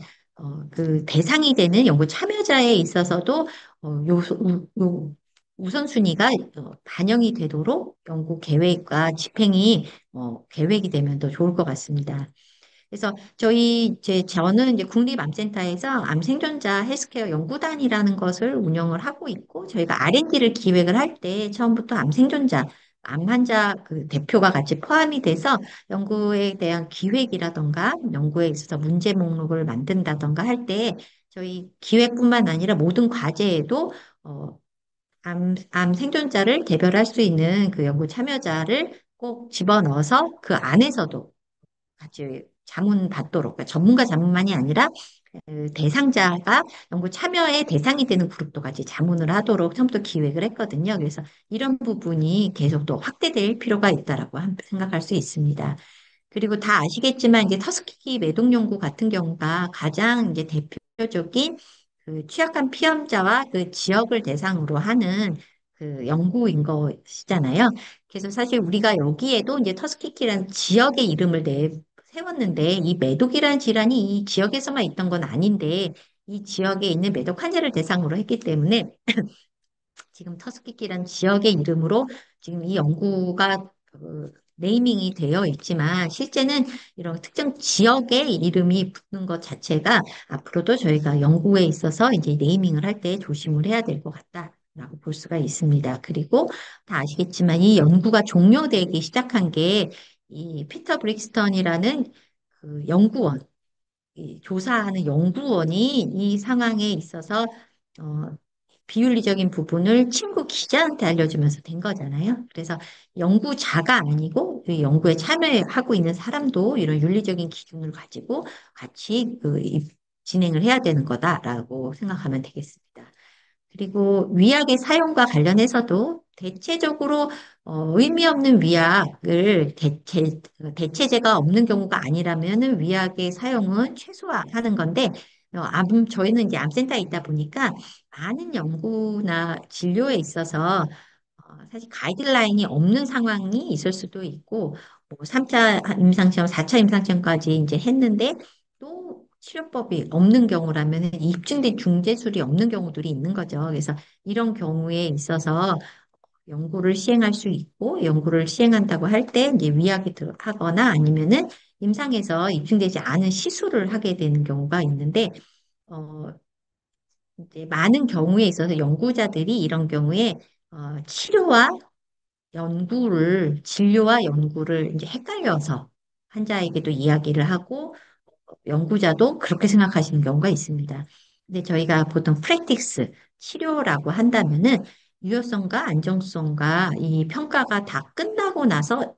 그 대상이 되는 연구 참여자에 있어서도 우선순위가 반영이 되도록 연구 계획과 집행이 계획이 되면 더 좋을 것 같습니다. 그래서 저는 이제 국립암센터에서 암생존자 헬스케어 연구단이라는 것을 운영을 하고 있고, 저희가 R&D를 기획을 할 때 처음부터 암생존자, 암 환자 그 대표가 같이 포함이 돼서 연구에 대한 기획이라던가 연구에 있어서 문제 목록을 만든다던가 할 때 저희 기획뿐만 아니라 모든 과제에도 암 생존자를 대별할 수 있는 그 연구 참여자를 꼭 집어넣어서 그 안에서도 같이 자문 받도록, 그러니까 전문가 자문만이 아니라 그 대상자가 연구 참여의 대상이 되는 그룹도 같이 자문을 하도록 처음부터 기획을 했거든요. 그래서 이런 부분이 계속 또 확대될 필요가 있다라고 생각할 수 있습니다. 그리고 다 아시겠지만 이제 터스키키 매독 연구 같은 경우가 가장 이제 대표적인 그 취약한 피험자와 그 지역을 대상으로 하는 그 연구인 것이잖아요. 그래서 사실 우리가 여기에도 이제 터스키키라는 지역의 이름을 세웠는데 이 매독이라는 질환이 이 지역에서만 있던 건 아닌데 이 지역에 있는 매독 환자를 대상으로 했기 때문에 지금 터스키키라는 지역의 이름으로 지금 이 연구가 네이밍이 되어 있지만 실제는 이런 특정 지역의 이름이 붙는 것 자체가 앞으로도 저희가 연구에 있어서 이제 네이밍을 할 때 조심을 해야 될 것 같다라고 볼 수가 있습니다. 그리고 다 아시겠지만 이 연구가 종료되기 시작한 게 이 피터 브릭스턴이라는 그 연구원, 이 조사하는 연구원이 이 상황에 있어서 어, 비윤리적인 부분을 친구 기자한테 알려주면서 된 거잖아요. 그래서 연구자가 아니고 이 연구에 참여하고 있는 사람도 이런 윤리적인 기준을 가지고 같이 진행을 해야 되는 거다라고 생각하면 되겠습니다. 그리고 위약의 사용과 관련해서도 대체적으로 의미 없는 위약을 대체제가 없는 경우가 아니라면은 위약의 사용은 최소화하는 건데 저희는 이제 암센터에 있다 보니까 많은 연구나 진료에 있어서 사실 가이드라인이 없는 상황이 있을 수도 있고, 뭐 3차 임상시험, 4차 임상시험까지 이제 했는데, 또 치료법이 없는 경우라면 입증된 중재술이 없는 경우들이 있는 거죠. 그래서 이런 경우에 있어서 연구를 시행할 수 있고, 연구를 시행한다고 할 때 이제 위약이 들어가거나 아니면은 임상에서 입증되지 않은 시술을 하게 되는 경우가 있는데, 어, 이제 많은 경우에 있어서 연구자들이 이런 경우에 치료와 진료와 연구를 이제 헷갈려서 환자에게도 이야기를 하고, 연구자도 그렇게 생각하시는 경우가 있습니다. 근데 저희가 보통 프랙틱스, 치료라고 한다면은 유효성과 안정성과 이 평가가 다 끝나고 나서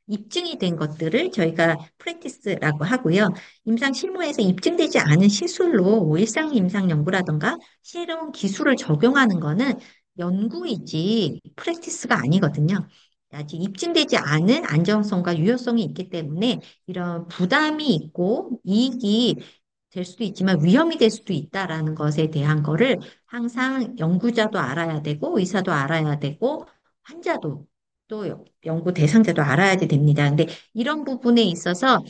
입증이 된 것들을 저희가 프랙티스라고 하고요. 임상 실무에서 입증되지 않은 시술로 뭐 일상 임상 연구라던가 새로운 기술을 적용하는 거는 연구이지 프랙티스가 아니거든요. 아직 입증되지 않은 안정성과 유효성이 있기 때문에 이런 부담이 있고 이익이 될 수도 있지만 위험이 될 수도 있다라는 것에 대한 거를 항상 연구자도 알아야 되고 의사도 알아야 되고 환자도 또 연구 대상자도 알아야지 됩니다. 근데 이런 부분에 있어서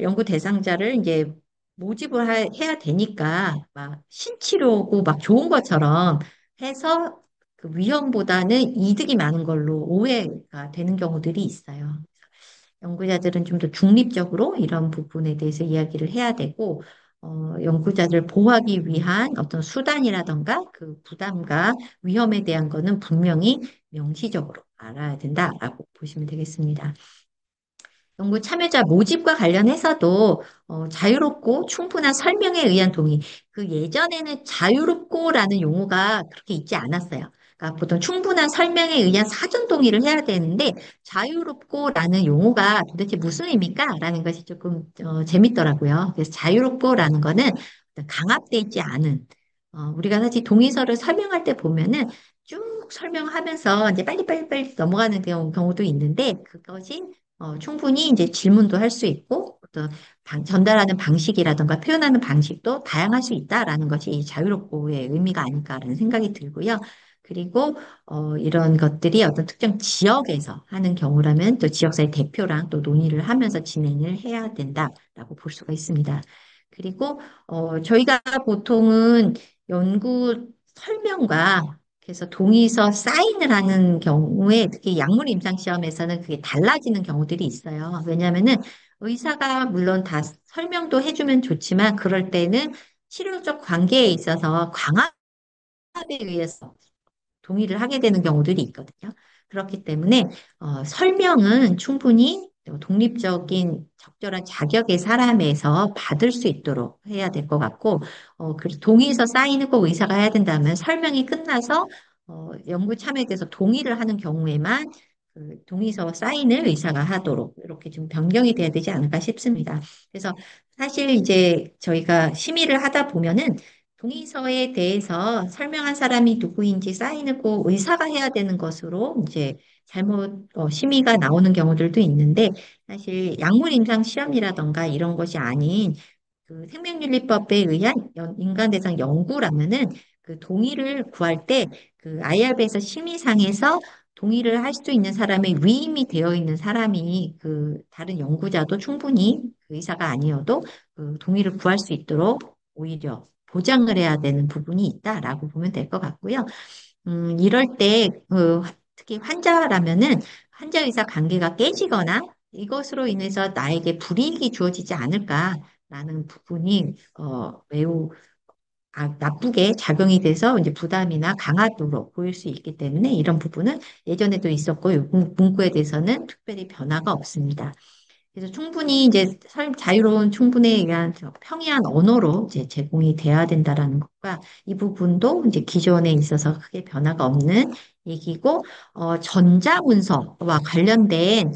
연구 대상자를 이제 해야 되니까 막 신치료고 막 좋은 것처럼 해서 그 위험보다는 이득이 많은 걸로 오해가 되는 경우들이 있어요. 연구자들은 좀 더 중립적으로 이런 부분에 대해서 이야기를 해야 되고, 연구자들 보호하기 위한 어떤 수단이라던가 그 부담과 위험에 대한 거는 분명히 명시적으로 알아야 된다라고 보시면 되겠습니다. 연구 참여자 모집과 관련해서도 자유롭고 충분한 설명에 의한 동의. 그 예전에는 자유롭고라는 용어가 그렇게 있지 않았어요. 그러니까 보통 충분한 설명에 의한 사전 동의를 해야 되는데 자유롭고라는 용어가 도대체 무슨 의미일까? 라는 것이 조금 재밌더라고요. 그래서 자유롭고라는 거는 어떤 강압돼 있지 않은 우리가 사실 동의서를 설명할 때 보면은 쭉 설명하면서 이제 빨리빨리 넘어가는 경우도 있는데 그것이 충분히 이제 질문도 할 수 있고, 어떤 전달하는 방식이라든가 표현하는 방식도 다양할 수 있다라는 것이 이 자유롭고의 의미가 아닐까라는 생각이 들고요. 그리고 이런 것들이 어떤 특정 지역에서 하는 경우라면 또 지역사회 대표랑 또 논의를 하면서 진행을 해야 된다라고 볼 수가 있습니다. 그리고 저희가 보통은 연구 설명과 그래서 동의서 사인을 하는 경우에 특히 약물 임상 시험에서는 그게 달라지는 경우들이 있어요. 왜냐하면은 의사가 물론 다 설명도 해주면 좋지만 그럴 때는 치료적 관계에 있어서 강압에 의해서 동의를 하게 되는 경우들이 있거든요. 그렇기 때문에 설명은 충분히 독립적인 적절한 자격의 사람에서 받을 수 있도록 해야 될 것 같고, 그리고 동의서 사인을 꼭 의사가 해야 된다면 설명이 끝나서 연구 참여에 대해서 동의를 하는 경우에만 그 동의서 사인을 의사가 하도록 이렇게 좀 변경이 돼야 되지 않을까 싶습니다. 그래서 사실 이제 저희가 심의를 하다 보면은 동의서에 대해서 설명한 사람이 누구인지 사인을 꼭 의사가 해야 되는 것으로 이제 잘못 심의가 나오는 경우들도 있는데 사실 약물 임상 시험이라던가 이런 것이 아닌 그 생명윤리법에 의한 인간 대상 연구라면은 그 동의를 구할 때 그 IRB에서 심의상에서 동의를 할 수 있는 사람의 위임이 되어 있는 사람이 그 다른 연구자도 충분히 그 의사가 아니어도 그 동의를 구할 수 있도록 오히려 보장을 해야 되는 부분이 있다라고 보면 될 것 같고요. 이럴 때, 특히 환자라면은 환자 의사 관계가 깨지거나 이것으로 인해서 나에게 불이익이 주어지지 않을까라는 부분이, 매우 나쁘게 작용이 돼서 이제 부담이나 강화도로 보일 수 있기 때문에 이런 부분은 예전에도 있었고, 이 문구에 대해서는 특별히 변화가 없습니다. 그래서 충분히 이제 자유로운 충분에 의한 평이한 언어로 이제 제공이 돼야 된다라는 것과 이 부분도 이제 기존에 있어서 크게 변화가 없는 얘기고, 전자문서와 관련된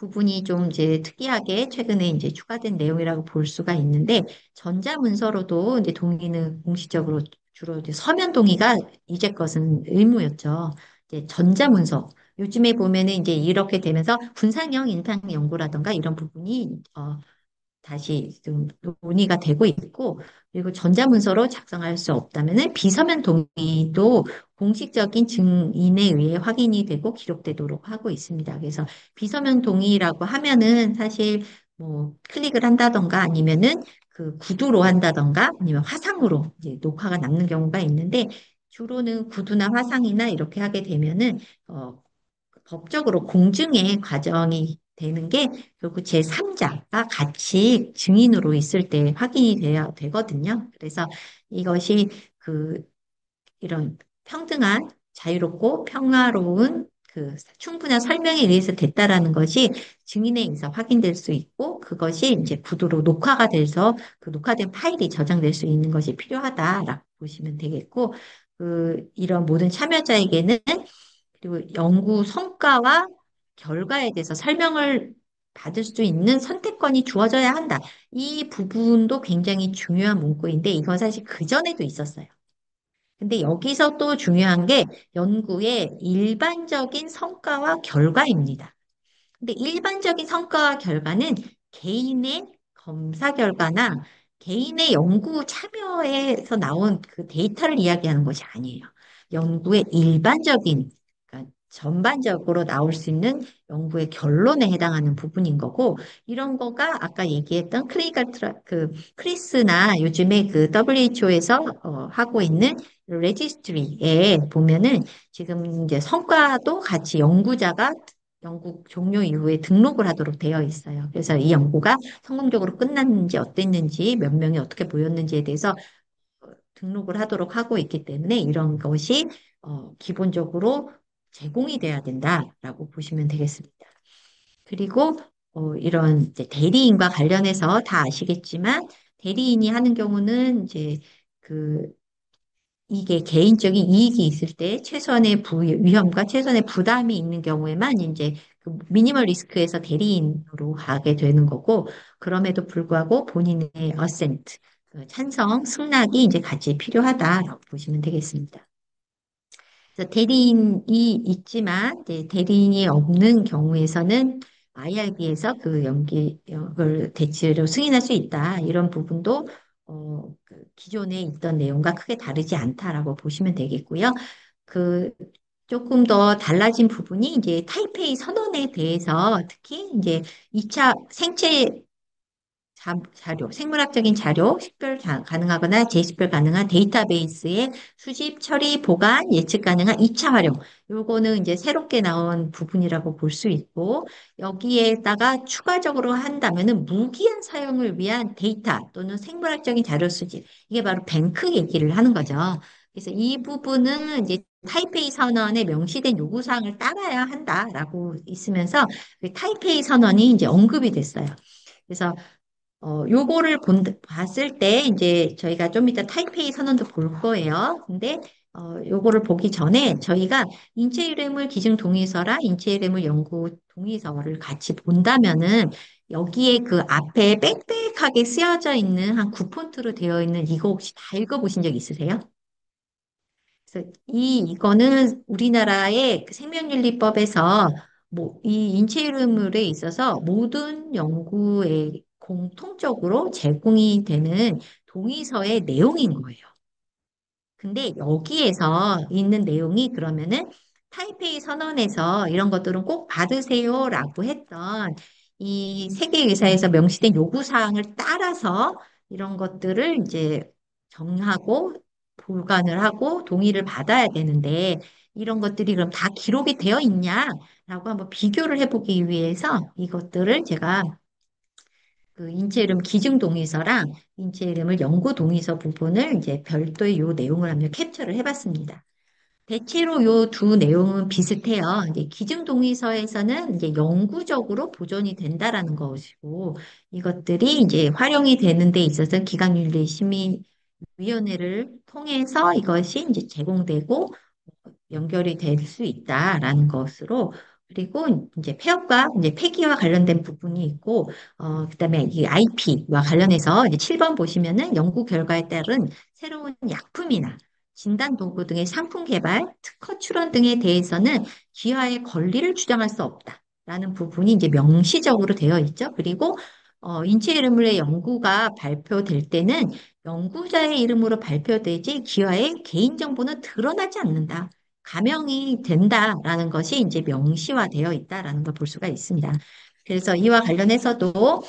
부분이 좀 이제 특이하게 최근에 이제 추가된 내용이라고 볼 수가 있는데 전자문서로도 이제 동의는 공식적으로 주로 이제 서면 동의가 이제 것은 의무였죠. 이제 전자문서 요즘에 보면은 이제 이렇게 되면서 분산형 인상 연구라던가 이런 부분이 다시 좀 논의가 되고 있고, 그리고 전자문서로 작성할 수 없다면은 비서면 동의도 공식적인 증인에 의해 확인이 되고 기록되도록 하고 있습니다. 그래서 비서면 동의라고 하면은 사실 뭐 클릭을 한다던가 아니면은 그 구두로 한다던가 아니면 화상으로 이제 녹화가 남는 경우가 있는데 주로는 구두나 화상이나 이렇게 하게 되면은 어, 법적으로 공증의 과정이 되는 게 결국 제3자가 같이 증인으로 있을 때 확인이 돼야 되거든요. 그래서 이것이 그 이런 평등한 자유롭고 평화로운 그 충분한 설명에 의해서 됐다라는 것이 증인에 의해서 확인될 수 있고 그것이 이제 구두로 녹화가 돼서 그 녹화된 파일이 저장될 수 있는 것이 필요하다라고 보시면 되겠고 이런 모든 참여자에게는 그리고 연구 성과와 결과에 대해서 설명을 받을 수 있는 선택권이 주어져야 한다. 이 부분도 굉장히 중요한 문구인데 이건 사실 그전에도 있었어요. 근데 여기서 또 중요한 게 연구의 일반적인 성과와 결과입니다. 근데 일반적인 성과와 결과는 개인의 검사 결과나 개인의 연구 참여에서 나온 그 데이터를 이야기하는 것이 아니에요. 연구의 일반적인, 그러니까 전반적으로 나올 수 있는 연구의 결론에 해당하는 부분인 거고, 이런 거가 아까 얘기했던 크리스나 요즘에 그 WHO에서 하고 있는 레지스트리에 보면은 지금 이제 성과도 같이 연구자가 연구 종료 이후에 등록을 하도록 되어 있어요. 그래서 이 연구가 성공적으로 끝났는지 어땠는지 몇 명이 어떻게 보였는지에 대해서 등록을 하도록 하고 있기 때문에 이런 것이 기본적으로 제공이 돼야 된다라고 보시면 되겠습니다. 그리고 이런 이제 대리인과 관련해서 다 아시겠지만 대리인이 하는 경우는 이제 그 이게 개인적인 이익이 있을 때 최소한의 위험과 최소한의 부담이 있는 경우에만 이제 그 미니멀 리스크에서 대리인으로 가게 되는 거고, 그럼에도 불구하고 본인의 어센트, 그 찬성, 승낙이 이제 같이 필요하다라고 보시면 되겠습니다. 그래서 대리인이 있지만 이제 대리인이 없는 경우에서는 IRB에서 그 연기를 대체로 승인할 수 있다. 이런 부분도 그 기존에 있던 내용과 크게 다르지 않다라고 보시면 되겠고요. 그 조금 더 달라진 부분이 이제 타이페이 선언에 대해서 특히 이제 2차 생체 자료, 생물학적인 자료, 식별 가능하거나 재식별 가능한 데이터베이스의 수집, 처리, 보관, 예측 가능한 2차 활용. 요거는 이제 새롭게 나온 부분이라고 볼 수 있고, 여기에다가 추가적으로 한다면은 무기한 사용을 위한 데이터 또는 생물학적인 자료 수집. 이게 바로 뱅크 얘기를 하는 거죠. 그래서 이 부분은 이제 타이페이 선언에 명시된 요구사항을 따라야 한다라고 있으면서 그 타이페이 선언이 이제 언급이 됐어요. 그래서 요거를 봤을 때, 이제 저희가 좀 이따 타이페이 선언도 볼 거예요. 근데, 요거를 보기 전에 저희가 인체 이름을 기증 동의서랑 인체 이름을 연구 동의서를 같이 본다면은 여기에 그 앞에 빽빽하게 쓰여져 있는 한 9폰트로 되어 있는 이거 혹시 다 읽어보신 적 있으세요? 그래서 이거는 우리나라의 그 생명윤리법에서 뭐 이 인체 이름에 있어서 모든 연구에 공통적으로 제공이 되는 동의서의 내용인 거예요. 근데 여기에서 있는 내용이 그러면은 타이페이 선언에서 이런 것들은 꼭 받으세요라고 했던 이 세계의사에서 명시된 요구사항을 따라서 이런 것들을 이제 정하고 보관을 하고 동의를 받아야 되는데 이런 것들이 그럼 다 기록이 되어 있냐라고 한번 비교를 해보기 위해서 이것들을 제가 그 인체 이름 기증 동의서랑 인체 이름을 연구 동의서 부분을 이제 별도의 요 내용을 한번 캡처를 해봤습니다. 대체로 요 두 내용은 비슷해요. 이제 기증 동의서에서는 이제 영구적으로 보존이 된다라는 것이고 이것들이 이제 활용이 되는 데 있어서 기강윤리심의위원회를 통해서 이것이 이제 제공되고 연결이 될 수 있다라는 것으로 그리고 이제 폐업과 이제 폐기와 관련된 부분이 있고, 그다음에 이 IP와 관련해서 이제 7번 보시면은 연구 결과에 따른 새로운 약품이나 진단 도구 등의 상품 개발, 특허 출원 등에 대해서는 기하의 권리를 주장할 수 없다라는 부분이 이제 명시적으로 되어 있죠. 그리고 인체 이름의 연구가 발표될 때는 연구자의 이름으로 발표되지 기하의 개인정보는 드러나지 않는다. 감형이 된다라는 것이 이제 명시화되어 있다라는 걸 볼 수가 있습니다. 그래서 이와 관련해서도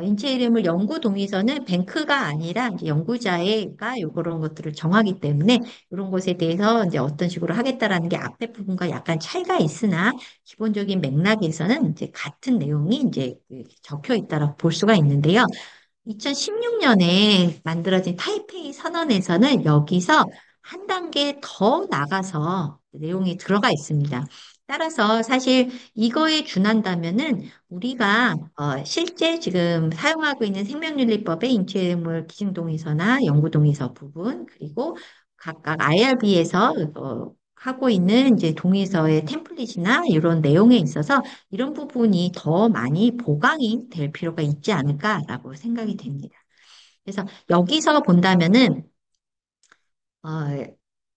인체 이름을 연구 동의서는 뱅크가 아니라 이제 연구자가 요런 것들을 정하기 때문에 이런 것에 대해서 이제 어떤 식으로 하겠다라는 게 앞에 부분과 약간 차이가 있으나 기본적인 맥락에서는 이제 같은 내용이 이제 적혀 있다라고 볼 수가 있는데요. 2016년에 만들어진 타이페이 선언에서는 여기서 한 단계 더 나가서 내용이 들어가 있습니다. 따라서 사실 이거에 준한다면은 우리가 실제 지금 사용하고 있는 생명윤리법의 인체의물 기준동의서나 연구동의서 부분 그리고 각각 IRB에서 하고 있는 이제 동의서의 템플릿이나 이런 내용에 있어서 이런 부분이 더 많이 보강이 될 필요가 있지 않을까라고 생각이 됩니다. 그래서 여기서 본다면은 어,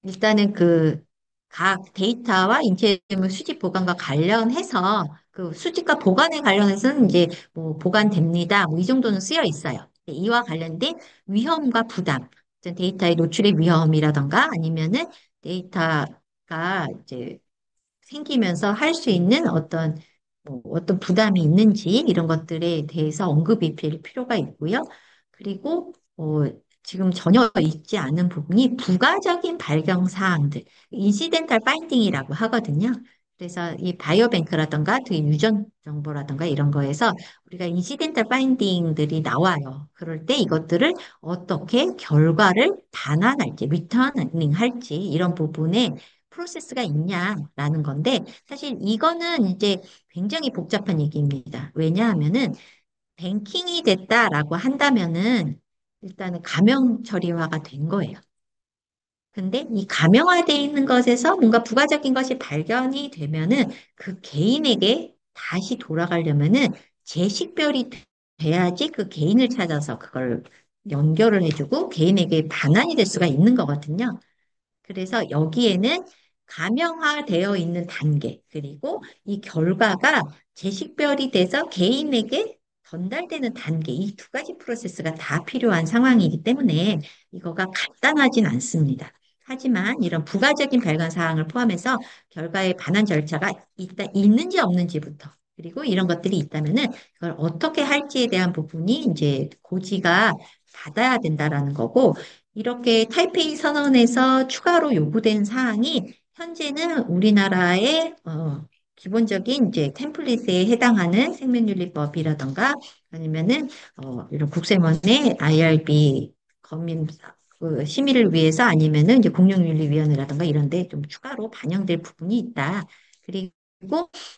일단은 그 각 데이터와 인체물 수집 보관과 관련해서 그 수집과 보관에 관련해서는 이제 뭐 보관됩니다. 뭐 이 정도는 쓰여 있어요. 이와 관련된 위험과 부담, 어떤 데이터의 노출의 위험이라던가 아니면은 데이터가 이제 생기면서 할 수 있는 어떤 뭐 어떤 부담이 있는지 이런 것들에 대해서 언급이 필 필요가 있고요. 그리고 지금 전혀 있지 않은 부분이 부가적인 발견 사항들, 인시덴탈 파인딩이라고 하거든요. 그래서 이 바이오뱅크라던가 그 유전 정보라던가 이런 거에서 우리가 인시덴탈 파인딩들이 나와요. 그럴 때 이것들을 어떻게 결과를 반환할지, 리터닝 할지 이런 부분에 프로세스가 있냐라는 건데 사실 이거는 이제 굉장히 복잡한 얘기입니다. 왜냐하면은 뱅킹이 됐다라고 한다면은 일단은 가명 처리화가 된 거예요. 근데 이 가명화되어 있는 것에서 뭔가 부가적인 것이 발견이 되면은 그 개인에게 다시 돌아가려면은 재식별이 돼야지 그 개인을 찾아서 그걸 연결을 해주고 개인에게 반환이 될 수가 있는 거거든요. 그래서 여기에는 가명화되어 있는 단계, 그리고 이 결과가 재식별이 돼서 개인에게 전달되는 단계, 이 두 가지 프로세스가 다 필요한 상황이기 때문에 이거가 간단하진 않습니다. 하지만 이런 부가적인 발견 사항을 포함해서 결과의 반환 절차가 있는지 없는지부터, 그리고 이런 것들이 있다면은 그걸 어떻게 할지에 대한 부분이 이제 고지가 받아야 된다라는 거고, 이렇게 타이페이 선언에서 추가로 요구된 사항이 현재는 우리나라의 기본적인 이제 템플릿에 해당하는 생명윤리법이라던가 아니면은 이런 국세원의 IRB 검민 그 심의를 위해서 아니면은 이제 공룡윤리위원회라던가 이런 데 좀 추가로 반영될 부분이 있다. 그리고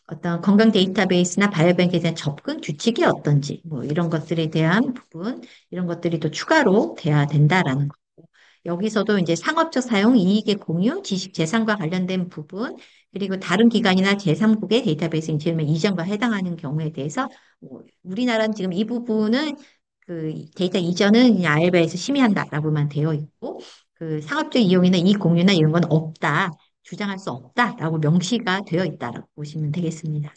어떤 건강 데이터베이스나 바이오뱅크에 대한 접근 규칙이 어떤지 뭐 이런 것들에 대한 부분 이런 것들이 또 추가로 돼야 된다라는 거. 여기서도 이제 상업적 사용, 이익의 공유, 지식 재산과 관련된 부분, 그리고 다른 기관이나 제3국의 데이터베이스 인체면 이전과 해당하는 경우에 대해서 우리나라는 지금 이 부분은 그 데이터 이전은 그냥 알바에서 심의한다라고만 되어 있고 그 상업적 이용이나 이익 공유나 이런 건 없다, 주장할 수 없다라고 명시가 되어 있다라고 보시면 되겠습니다.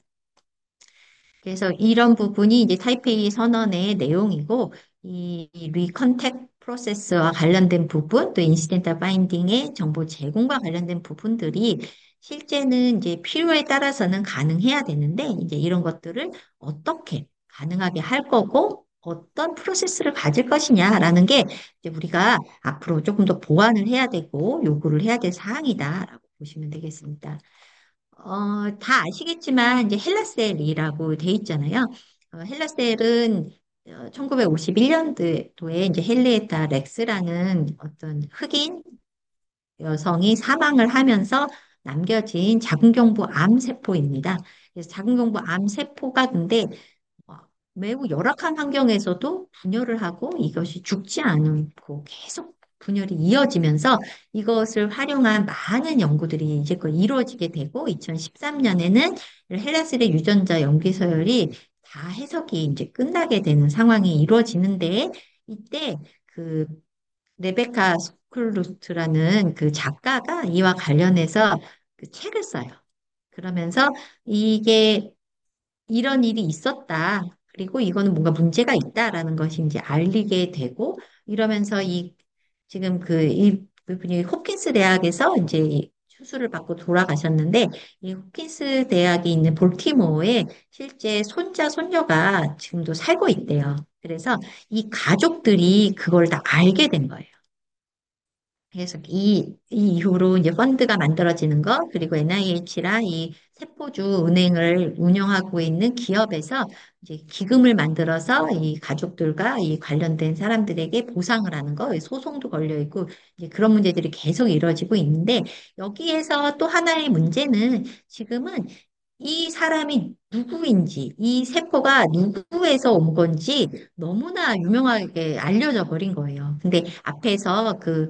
그래서 이런 부분이 이제 타이페이 선언의 내용이고, 이 리컨택 프로세스와 관련된 부분, 또 인시덴탈 바인딩의 정보 제공과 관련된 부분들이 실제는 이제 필요에 따라서는 가능해야 되는데, 이제 이런 것들을 어떻게 가능하게 할 거고, 어떤 프로세스를 가질 것이냐라는 게 이제 우리가 앞으로 조금 더 보완을 해야 되고 요구를 해야 될 사항이다라고 보시면 되겠습니다. 다 아시겠지만 이제 헬라셀이라고 돼 있잖아요. 헬라셀은 1951년도에 이제 헨리에타 렉스라는 어떤 흑인 여성이 사망을 하면서 남겨진 자궁경부 암세포입니다. 그래서 자궁경부 암세포가 근데 어, 매우 열악한 환경에서도 분열을 하고 이것이 죽지 않고 계속 분열이 이어지면서 이것을 활용한 많은 연구들이 이제껏 이루어지게 되고 2013년에는 헬라셀의 유전자 연기 서열이 다 해석이 이제 끝나게 되는 상황이 이루어지는데 이때 그 레베카 스쿨루트라는 그 작가가 이와 관련해서 그 책을 써요. 그러면서 이게 이런 일이 있었다. 그리고 이거는 뭔가 문제가 있다라는 것이 이제 알리게 되고 이러면서 이 지금 그분이 호킨스 대학에서 이제 이 수술을 받고 돌아가셨는데 이 호킨스 대학이 있는 볼티모어에 실제 손자, 손녀가 지금도 살고 있대요. 그래서 이 가족들이 그걸 다 알게 된 거예요. 그래서 이 이후로 이제 펀드가 만들어지는 거, 그리고 NIH랑 이 세포주 은행을 운영하고 있는 기업에서 이제 기금을 만들어서 이 가족들과 이 관련된 사람들에게 보상을 하는 거, 소송도 걸려 있고, 이제 그런 문제들이 계속 이루어지고 있는데, 여기에서 또 하나의 문제는 지금은 이 사람이 누구인지, 이 세포가 누구에서 온 건지 너무나 유명하게 알려져 버린 거예요. 근데 앞에서 그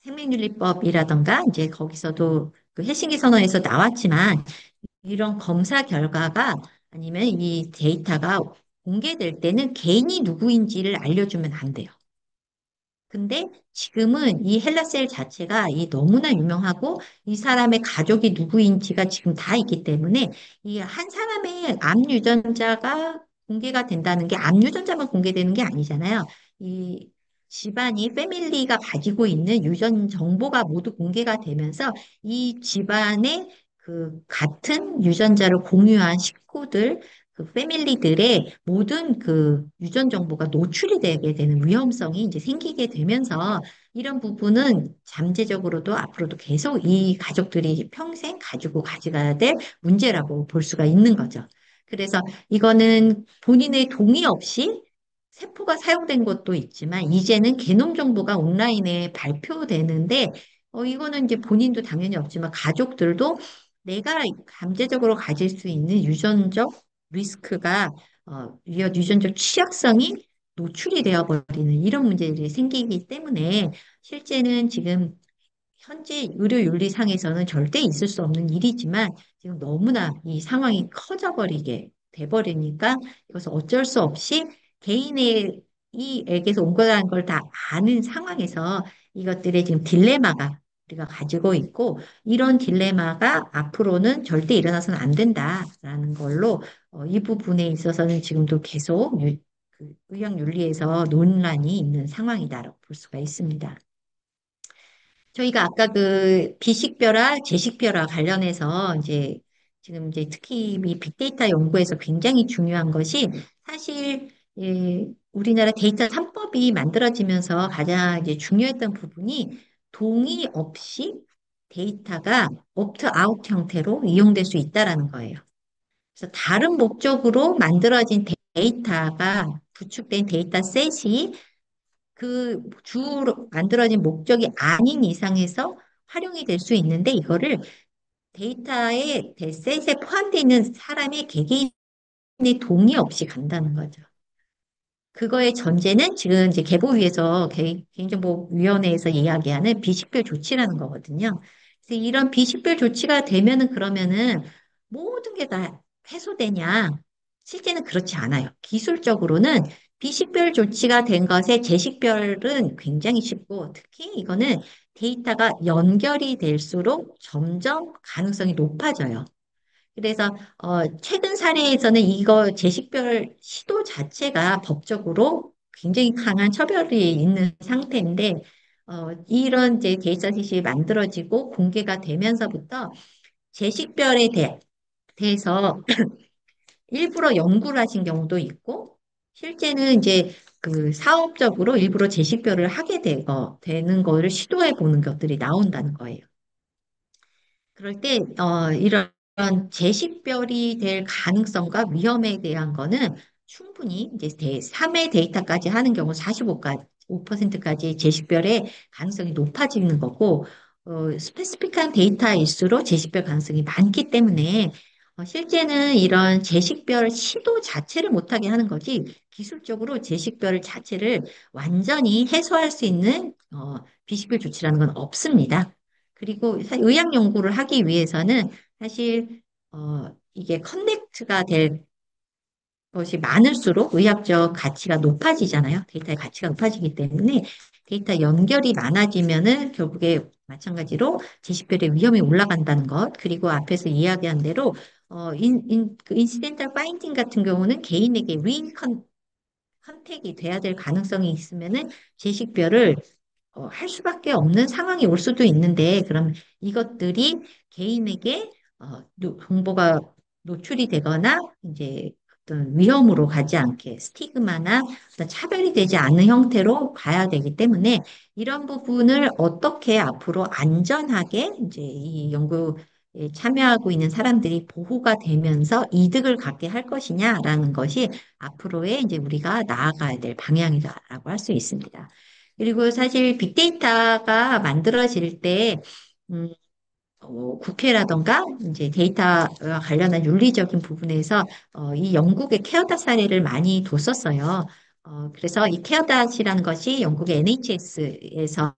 생명윤리법이라던가 이제 거기서도 그 헬싱키 선언에서 나왔지만 이런 검사 결과가 아니면 이 데이터가 공개될 때는 개인이 누구인지를 알려주면 안 돼요. 근데 지금은 이 헬라셀 자체가 이 너무나 유명하고 이 사람의 가족이 누구인지가 지금 다 있기 때문에 이 한 사람의 암 유전자가 공개가 된다는 게 암 유전자만 공개되는 게 아니잖아요. 이 집안이 패밀리가 가지고 있는 유전 정보가 모두 공개가 되면서 이 집안의 그 같은 유전자를 공유한 식구들 그 패밀리들의 모든 그 유전 정보가 노출이 되게 되는 위험성이 이제 생기게 되면서 이런 부분은 잠재적으로도 앞으로도 계속 이 가족들이 평생 가지고 가져가야 될 문제라고 볼 수가 있는 거죠. 그래서 이거는 본인의 동의 없이 세포가 사용된 것도 있지만 이제는 게놈 정보가 온라인에 발표되는데 이거는 이제 본인도 당연히 없지만 가족들도 내가 잠재적으로 가질 수 있는 유전적 리스크가 유전적 취약성이 노출이 되어버리는 이런 문제들이 생기기 때문에 실제는 지금 현재 의료윤리상에서는 절대 있을 수 없는 일이지만 지금 너무나 이 상황이 커져버리게 돼버리니까 이것을 어쩔 수 없이 개인의 이에게서 온 거라는 걸 다 아는 상황에서 이것들의 지금 딜레마가 우리가 가지고 있고 이런 딜레마가 앞으로는 절대 일어나서는 안 된다라는 걸로 이 부분에 있어서는 지금도 계속 그 의학윤리에서 논란이 있는 상황이다라고 볼 수가 있습니다. 저희가 아까 그 비식별화, 제식별화 관련해서 이제 지금 이제 특히 이 빅데이터 연구에서 굉장히 중요한 것이 사실 우리나라 데이터 3법이 만들어지면서 가장 이제 중요했던 부분이 동의 없이 데이터가 옵트-아웃 형태로 이용될 수 있다라는 거예요. 그래서 다른 목적으로 만들어진 데이터가 구축된 데이터 셋이 그 주로 만들어진 목적이 아닌 이상에서 활용이 될 수 있는데 이거를 데이터의 셋에 포함되어 있는 사람의 개개인의 동의 없이 간다는 거죠. 그거의 전제는 지금 이제 개보위에서 개인정보위원회에서 이야기하는 비식별 조치라는 거거든요. 그래서 이런 비식별 조치가 되면은 그러면은 모든 게 다 해소되냐? 실제는 그렇지 않아요. 기술적으로는 비식별 조치가 된 것에 재식별은 굉장히 쉽고 특히 이거는 데이터가 연결이 될수록 점점 가능성이 높아져요. 그래서 최근 사례에서는 이거 제식별 시도 자체가 법적으로 굉장히 강한 처벌이 있는 상태인데 이런 이제 데이터셋이 만들어지고 공개가 되면서부터 제식별에 대해서 일부러 연구를 하신 경우도 있고 실제는 이제 그 사업적으로 일부러 제식별을 하게 되는 거를 시도해 보는 것들이 나온다는 거예요. 그럴 때, 이런 재식별이 될 가능성과 위험에 대한 거는 충분히 이제 3회 데이터까지 하는 경우 45%까지 재식별의 가능성이 높아지는 거고, 스페시픽한 데이터일수록 재식별 가능성이 많기 때문에, 실제는 이런 재식별 시도 자체를 못하게 하는 거지, 기술적으로 재식별 자체를 완전히 해소할 수 있는 비식별 조치라는 건 없습니다. 그리고 의학 연구를 하기 위해서는 사실 이게 커넥트가 될 것이 많을수록 의학적 가치가 높아지잖아요. 데이터의 가치가 높아지기 때문에 데이터 연결이 많아지면은 결국에 마찬가지로 제시별의 위험이 올라간다는 것, 그리고 앞에서 이야기한 대로 그 인시덴탈 파인딩 같은 경우는 개인에게 컨택이 돼야 될 가능성이 있으면은 제식별을 할 수밖에 없는 상황이 올 수도 있는데, 그럼 이것들이 개인에게 정보가 노출이 되거나 이제 어떤 위험으로 가지 않게 스티그마나 어떤 차별이 되지 않는 형태로 가야 되기 때문에 이런 부분을 어떻게 앞으로 안전하게 이제 이 연구에 참여하고 있는 사람들이 보호가 되면서 이득을 갖게 할 것이냐라는 것이 앞으로의 이제 우리가 나아가야 될 방향이다라고 할 수 있습니다. 그리고 사실 빅데이터가 만들어질 때, 음, 국회라던가 이제 데이터와 관련한 윤리적인 부분에서 이 영국의 케어닷 사례를 많이 뒀었어요. 그래서 이 케어닷이라는 것이 영국의 NHS에서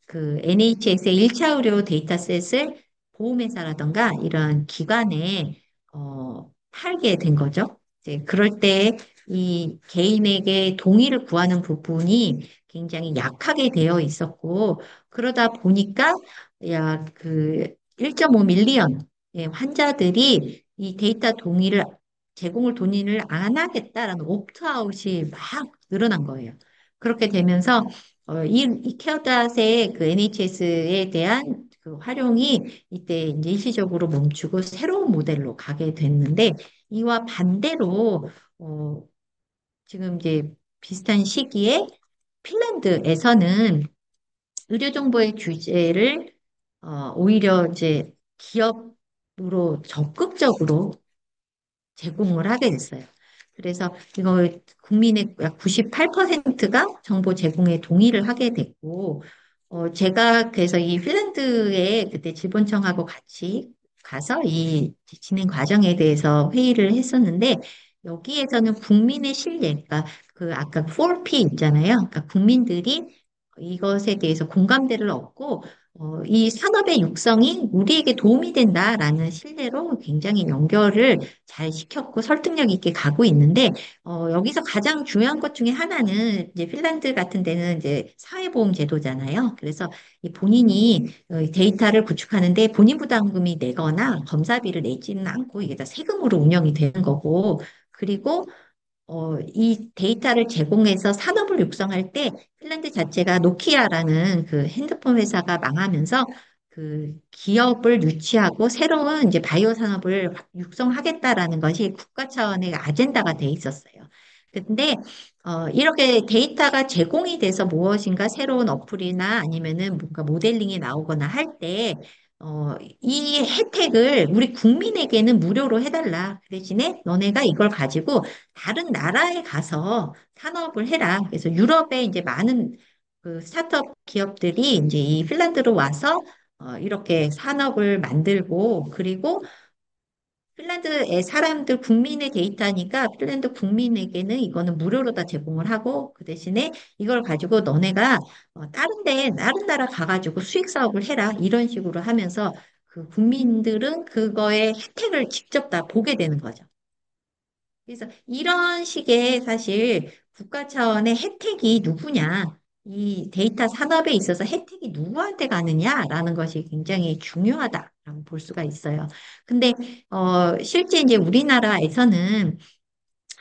그 NHS의 1차 의료 데이터셋을 보험회사라던가 이런 기관에 팔게 된 거죠. 이제 그럴 때 이 개인에게 동의를 구하는 부분이 굉장히 약하게 되어 있었고, 그러다 보니까 그 1.5 밀리언의 환자들이 이 데이터 제공을 동의를 안 하겠다라는 옵트아웃이 막 늘어난 거예요. 그렇게 되면서 이 케어닷의 그 NHS에 대한 그 활용이 이때 이제 일시적으로 멈추고 새로운 모델로 가게 됐는데, 이와 반대로 어, 지금 이제 비슷한 시기에 핀란드에서는 의료정보의 규제를 오히려 이제 기업으로 적극적으로 제공을 하게 됐어요. 그래서 이거 국민의 약 98%가 정보 제공에 동의를 하게 됐고, 제가 그래서 이 핀란드에 그때 질본청하고 같이 가서 이 진행 과정에 대해서 회의를 했었는데, 여기에서는 국민의 신뢰, 그러니까 그 아까 4P 있잖아요. 그러니까 국민들이 이것에 대해서 공감대를 얻고, 이 산업의 육성이 우리에게 도움이 된다라는 신뢰로 굉장히 연결을 잘 시켰고 설득력 있게 가고 있는데, 여기서 가장 중요한 것 중에 하나는 이제 핀란드 같은 데는 이제 사회보험 제도잖아요. 그래서 이 본인이 데이터를 구축하는데 본인 부담금이 내거나 검사비를 내지는 않고 이게 다 세금으로 운영이 되는 거고, 그리고 이 데이터를 제공해서 산업을 육성할 때 핀란드 자체가 노키아라는 그 핸드폰 회사가 망하면서 그 기업을 유치하고 새로운 이제 바이오 산업을 육성하겠다라는 것이 국가 차원의 아젠다가 돼 있었어요. 근데 이렇게 데이터가 제공이 돼서 무엇인가 새로운 어플이나 아니면은 뭔가 모델링이 나오거나 할 때, 이 혜택을 우리 국민에게는 무료로 해달라. 그 대신에 너네가 이걸 가지고 다른 나라에 가서 산업을 해라. 그래서 유럽에 이제 많은 그 스타트업 기업들이 이제 이 핀란드로 와서 이렇게 산업을 만들고, 그리고 핀란드의 사람들 국민의 데이터니까 핀란드 국민에게는 이거는 무료로 다 제공을 하고, 그 대신에 이걸 가지고 너네가 다른 나라 가가지고 수익 사업을 해라. 이런 식으로 하면서 그 국민들은 그거의 혜택을 직접 다 보게 되는 거죠. 그래서 이런 식의 사실 국가 차원의 혜택이 누구냐, 이 데이터 산업에 있어서 혜택이 누구한테 가느냐라는 것이 굉장히 중요하다라고 볼 수가 있어요. 근데 실제 이제 우리나라에서는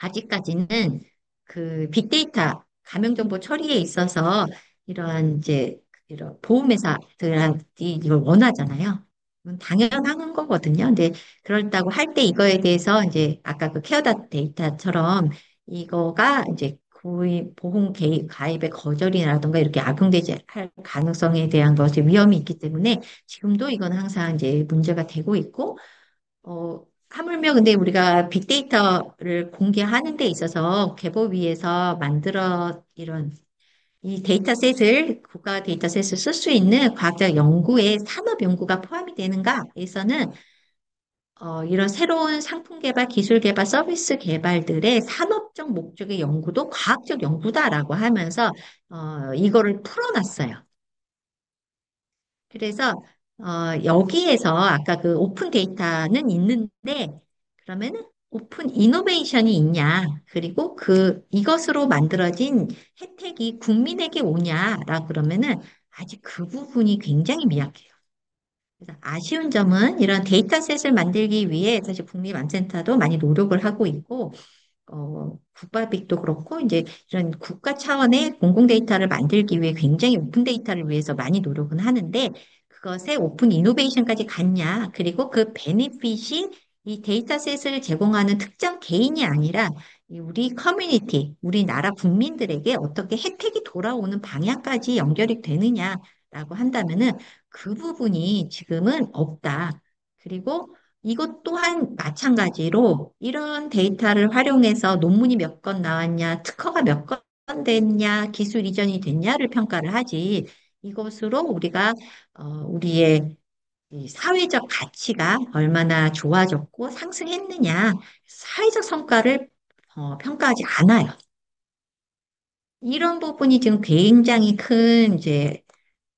아직까지는 그 빅데이터 가명정보 처리에 있어서 이런 이제 이런 보험회사들이 이걸 원하잖아요. 이건 당연한 거거든요. 근데 그렇다고 할 때 이거에 대해서 이제 아까 그 케어다 데이터처럼 이거가 이제 고의 보험 가입의 거절이라든가 이렇게 악용되지 할 가능성에 대한 것이 위험이 있기 때문에 지금도 이건 항상 이제 문제가 되고 있고, 하물며 근데 우리가 빅데이터를 공개하는 데 있어서 개보위에서 만들어 이런 이 데이터셋을 국가 데이터셋을 쓸 수 있는 과학적 연구에 산업 연구가 포함이 되는가에서는 이런 새로운 상품 개발, 기술 개발, 서비스 개발들의 산업적 목적의 연구도 과학적 연구다라고 하면서 이거를 풀어놨어요. 그래서 여기에서 아까 그 오픈 데이터는 있는데 그러면은 오픈 이노베이션이 있냐? 그리고 이것으로 만들어진 혜택이 국민에게 오냐라 그러면은 아직 그 부분이 굉장히 미약해요. 그래서 아쉬운 점은 이런 데이터셋을 만들기 위해 사실 국립암센터도 많이 노력을 하고 있고 국밥빅도 그렇고, 이제 이런 국가 차원의 공공 데이터를 만들기 위해 굉장히 오픈 데이터를 위해서 많이 노력은 하는데, 그것에 오픈 이노베이션까지 갔냐, 그리고 그 베네핏이 이 데이터셋을 제공하는 특정 개인이 아니라 우리 커뮤니티, 우리나라 국민들에게 어떻게 혜택이 돌아오는 방향까지 연결이 되느냐라고 한다면은 그 부분이 지금은 없다. 그리고 이것 또한 마찬가지로 이런 데이터를 활용해서 논문이 몇 건 나왔냐, 특허가 몇 건 됐냐, 기술 이전이 됐냐를 평가를 하지. 이것으로 우리가 우리의 이 사회적 가치가 얼마나 좋아졌고 상승했느냐, 사회적 성과를 평가하지 않아요. 이런 부분이 지금 굉장히 큰 이제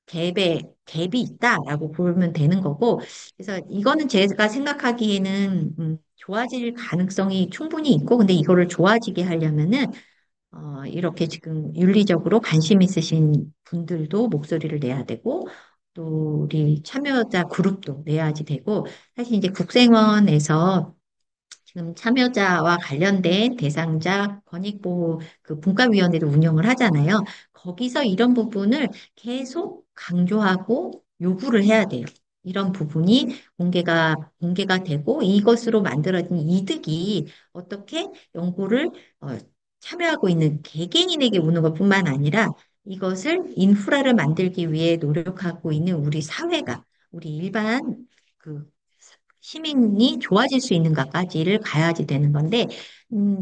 갭이 있다라고 보면 되는 거고, 그래서 이거는 제가 생각하기에는 좋아질 가능성이 충분히 있고, 근데 이거를 좋아지게 하려면은 이렇게 지금 윤리적으로 관심 있으신 분들도 목소리를 내야 되고, 또 우리 참여자 그룹도 내야지 되고, 사실 이제 국생원에서 지금 참여자와 관련된 대상자 권익보호 그 분과위원회도 운영을 하잖아요. 거기서 이런 부분을 계속 강조하고 요구를 해야 돼요. 이런 부분이 공개가 되고 이것으로 만들어진 이득이 어떻게 연구를 어, 참여하고 있는 개개인에게 오는 것뿐만 아니라 이것을 인프라를 만들기 위해 노력하고 있는 우리 사회가 우리 일반 그 시민이 좋아질 수 있는가까지를 가야지 되는 건데,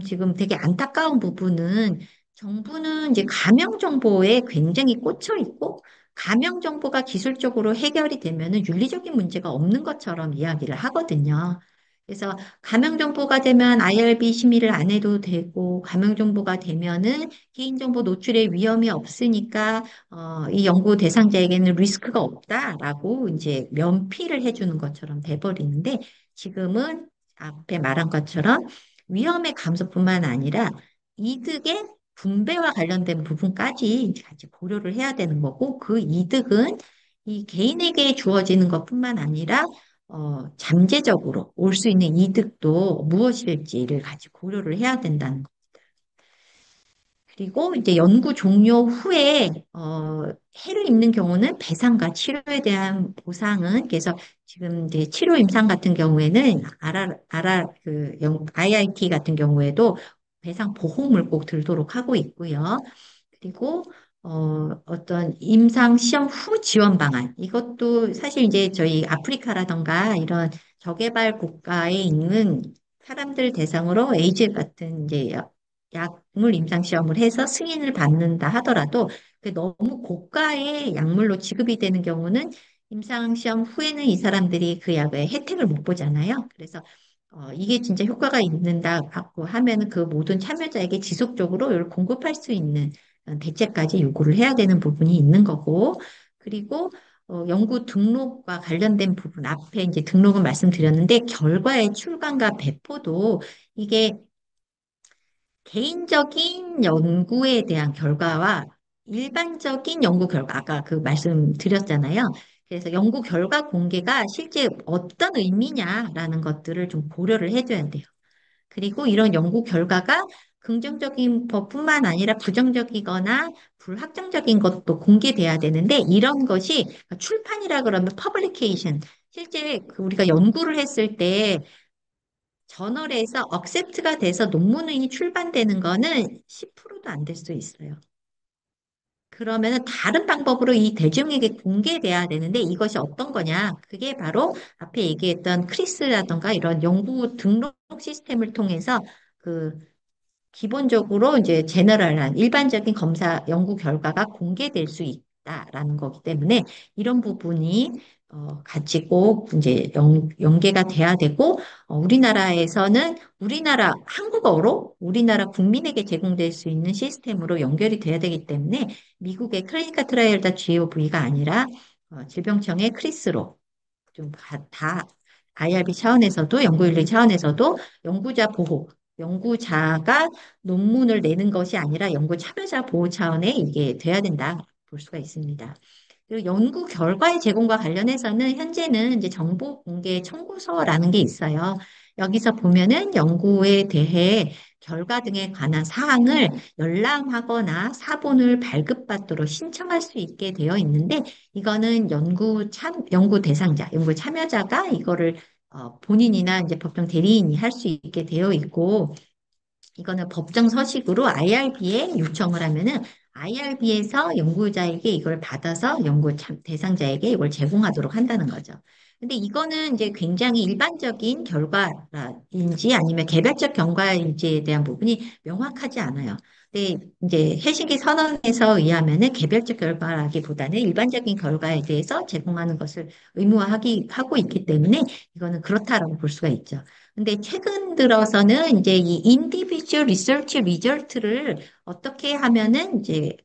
지금 되게 안타까운 부분은 정부는 이제 가명 정보에 굉장히 꽂혀 있고, 가명 정보가 기술적으로 해결이 되면은 윤리적인 문제가 없는 것처럼 이야기를 하거든요. 그래서 가명 정보가 되면 IRB 심의를 안 해도 되고, 가명 정보가 되면은 개인정보 노출의 위험이 없으니까 이 연구 대상자에게는 리스크가 없다라고 이제 면피를 해주는 것처럼 돼버리는데 지금은 앞에 말한 것처럼 위험의 감소뿐만 아니라 이득의 분배와 관련된 부분까지 이제 같이 고려를 해야 되는 거고 그 이득은 이 개인에게 주어지는 것뿐만 아니라 잠재적으로 올 수 있는 이득도 무엇일지를 같이 고려를 해야 된다는 그리고 이제 연구 종료 후에 해를 입는 경우는 배상과 치료에 대한 보상은 그래서 지금 이제 치료 임상 같은 경우에는 IIT 같은 경우에도 배상 보험을 꼭 들도록 하고 있고요. 그리고 어떤 임상 시험 후 지원 방안 이것도 사실 이제 저희 아프리카라던가 이런 저개발 국가에 있는 사람들 대상으로 에이즈 같은 이제 약물 임상 시험을 해서 승인을 받는다 하더라도 너무 고가의 약물로 지급이 되는 경우는 임상 시험 후에는 이 사람들이 그 약의 혜택을 못 보잖아요. 그래서 이게 진짜 효과가 있는다고 하면은 그 모든 참여자에게 지속적으로 이걸 공급할 수 있는 대책까지 요구를 해야 되는 부분이 있는 거고, 그리고 연구 등록과 관련된 부분 앞에 이제 등록은 말씀드렸는데 결과의 출간과 배포도 이게 개인적인 연구에 대한 결과와 일반적인 연구 결과, 아까 그 말씀드렸잖아요. 그래서 연구 결과 공개가 실제 어떤 의미냐라는 것들을 좀 고려를 해줘야 돼요. 그리고 이런 연구 결과가 긍정적인 것뿐만 아니라 부정적이거나 불확정적인 것도 공개돼야 되는데 이런 것이 출판이라 그러면 퍼블리케이션 실제 우리가 연구를 했을 때 저널에서 억셉트가 돼서 논문이 출판되는 거는 10%도 안 될 수 있어요. 그러면은 다른 방법으로 이 대중에게 공개돼야 되는데 이것이 어떤 거냐? 그게 바로 앞에 얘기했던 크리스라던가 이런 연구 등록 시스템을 통해서 그 기본적으로 이제 제너럴한 일반적인 검사 연구 결과가 공개될 수 있다라는 거기 때문에 이런 부분이 같이 꼭 이제 연계가 돼야 되고, 우리나라에서는 우리나라 한국어로 우리나라 국민에게 제공될 수 있는 시스템으로 연결이 돼야 되기 때문에 미국의 클리니컬 트라이얼 다 GOV가 아니라 질병청의 크리스로 좀 다 IRB 차원에서도 연구윤리 차원에서도 연구자 보호, 연구자가 논문을 내는 것이 아니라 연구 참여자 보호 차원에 이게 돼야 된다 볼 수가 있습니다. 그리고 연구 결과의 제공과 관련해서는 현재는 이제 정보 공개 청구서라는 게 있어요. 여기서 보면은 연구에 대해 결과 등에 관한 사항을 열람하거나 사본을 발급받도록 신청할 수 있게 되어 있는데 이거는 연구 대상자, 연구 참여자가 이거를 본인이나 이제 법정 대리인이 할 수 있게 되어 있고 이거는 법정 서식으로 IRB에 요청을 하면은 IRB에서 연구자에게 이걸 받아서 대상자에게 이걸 제공하도록 한다는 거죠. 근데 이거는 이제 굉장히 일반적인 결과인지 아니면 개별적 결과인지에 대한 부분이 명확하지 않아요. 근데 이제 헬싱키 선언에서 의하면은 개별적 결과라기보다는 일반적인 결과에 대해서 제공하는 것을 하고 있기 때문에 이거는 그렇다라고 볼 수가 있죠. 근데 최근 들어서는 이제 이 인디비주얼 리서치 리절트를 어떻게 하면은 이제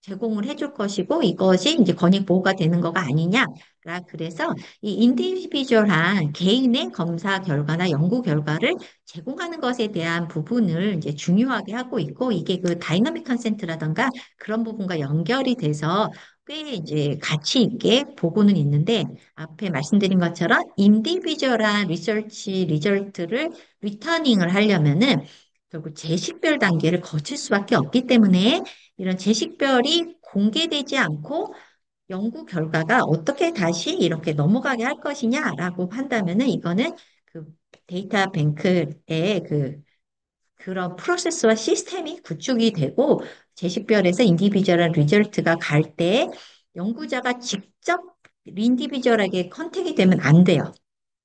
제공을 해줄 것이고 이것이 이제 권익 보호가 되는 거가 아니냐라 그래서 이 인디비주얼한 개인의 검사 결과나 연구 결과를 제공하는 것에 대한 부분을 이제 중요하게 하고 있고 이게 그 다이나믹 컨센트라던가 그런 부분과 연결이 돼서 꽤 이제 가치 있게 보고는 있는데 앞에 말씀드린 것처럼 인디비주얼한 리서치 리절트를 리터닝을 하려면은 결국 제식별 단계를 거칠 수밖에 없기 때문에 이런 제식별이 공개되지 않고 연구 결과가 어떻게 다시 이렇게 넘어가게 할 것이냐라고 한다면은 이거는 그 데이터 뱅크의 그런 프로세스와 시스템이 구축이 되고 제식별에서 인디비주얼한 리절트가 갈 때 연구자가 직접 인디비주얼하게 컨택이 되면 안 돼요.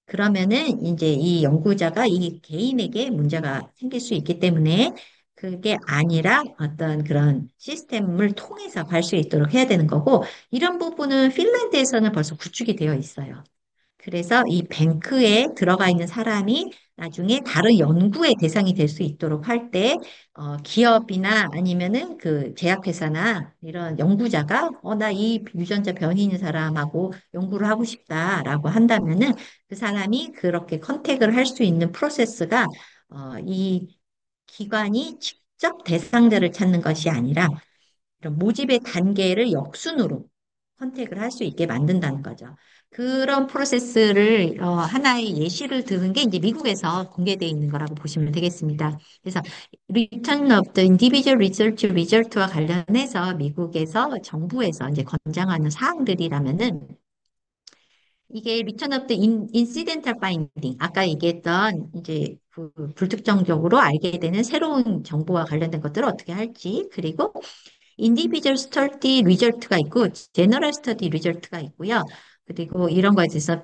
그러면은 이제 이 연구자가 이 개인에게 문제가 생길 수 있기 때문에 그게 아니라 어떤 그런 시스템을 통해서 갈 수 있도록 해야 되는 거고 이런 부분은 핀란드에서는 벌써 구축이 되어 있어요. 그래서 이 뱅크에 들어가 있는 사람이 나중에 다른 연구의 대상이 될 수 있도록 할 때, 기업이나 아니면은 그 제약회사나 이런 연구자가, 나 이 유전자 변이 있는 사람하고 연구를 하고 싶다라고 한다면은 그 사람이 그렇게 컨택을 할 수 있는 프로세스가, 이 기관이 직접 대상자를 찾는 것이 아니라 이런 모집의 단계를 역순으로 선택을 할 수 있게 만든다는 거죠. 그런 프로세스를 하나의 예시를 들은 게 이제 미국에서 공개되어 있는 거라고 보시면 되겠습니다. 그래서 Return of the Individual Research Result와 관련해서 미국에서 정부에서 이제 권장하는 사항들이라면은 이게 Return of the Incidental Finding 아까 얘기했던 이제 그 불특정적으로 알게 되는 새로운 정보와 관련된 것들을 어떻게 할지 그리고 인디비주얼 스터디 리절트가 있고 제너럴 스터디 리절트가 있고요. 그리고 이런 거에 대해서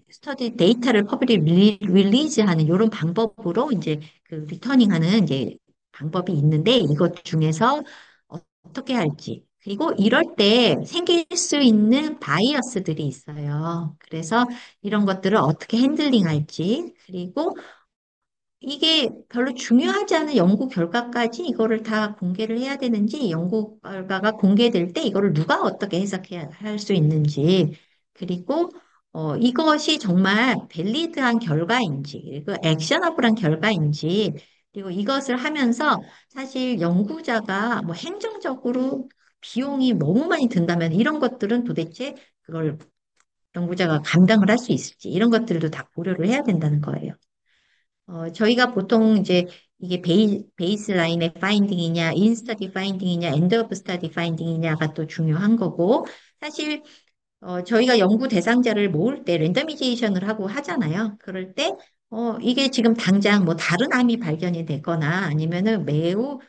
스터디 데이터를 퍼블릭 릴리즈하는 이런 방법으로 이제 그 리터닝하는 이제 방법이 있는데 이것 중에서 어떻게 할지 그리고 이럴 때 생길 수 있는 바이어스들이 있어요. 그래서 이런 것들을 어떻게 핸들링할지 그리고 이게 별로 중요하지 않은 연구 결과까지 이거를 다 공개를 해야 되는지, 연구 결과가 공개될 때 이거를 누가 어떻게 해석해야 할 수 있는지, 그리고 이것이 정말 밸리드한 결과인지, 그리고 액셔너블한 결과인지, 그리고 이것을 하면서 사실 연구자가 뭐 행정적으로 비용이 너무 많이 든다면 이런 것들은 도대체 그걸 연구자가 감당을 할 수 있을지, 이런 것들도 다 고려를 해야 된다는 거예요. 저희가 보통 이제 이게 베이스라인의 파인딩이냐, 인스터디 파인딩이냐, 엔드 오브 스터디 파인딩이냐가 또 중요한 거고, 사실 저희가 연구 대상자를 모을 때 랜더미제이션을 하고 하잖아요. 그럴 때, 이게 지금 당장 뭐 다른 암이 발견이 되거나 아니면은 매우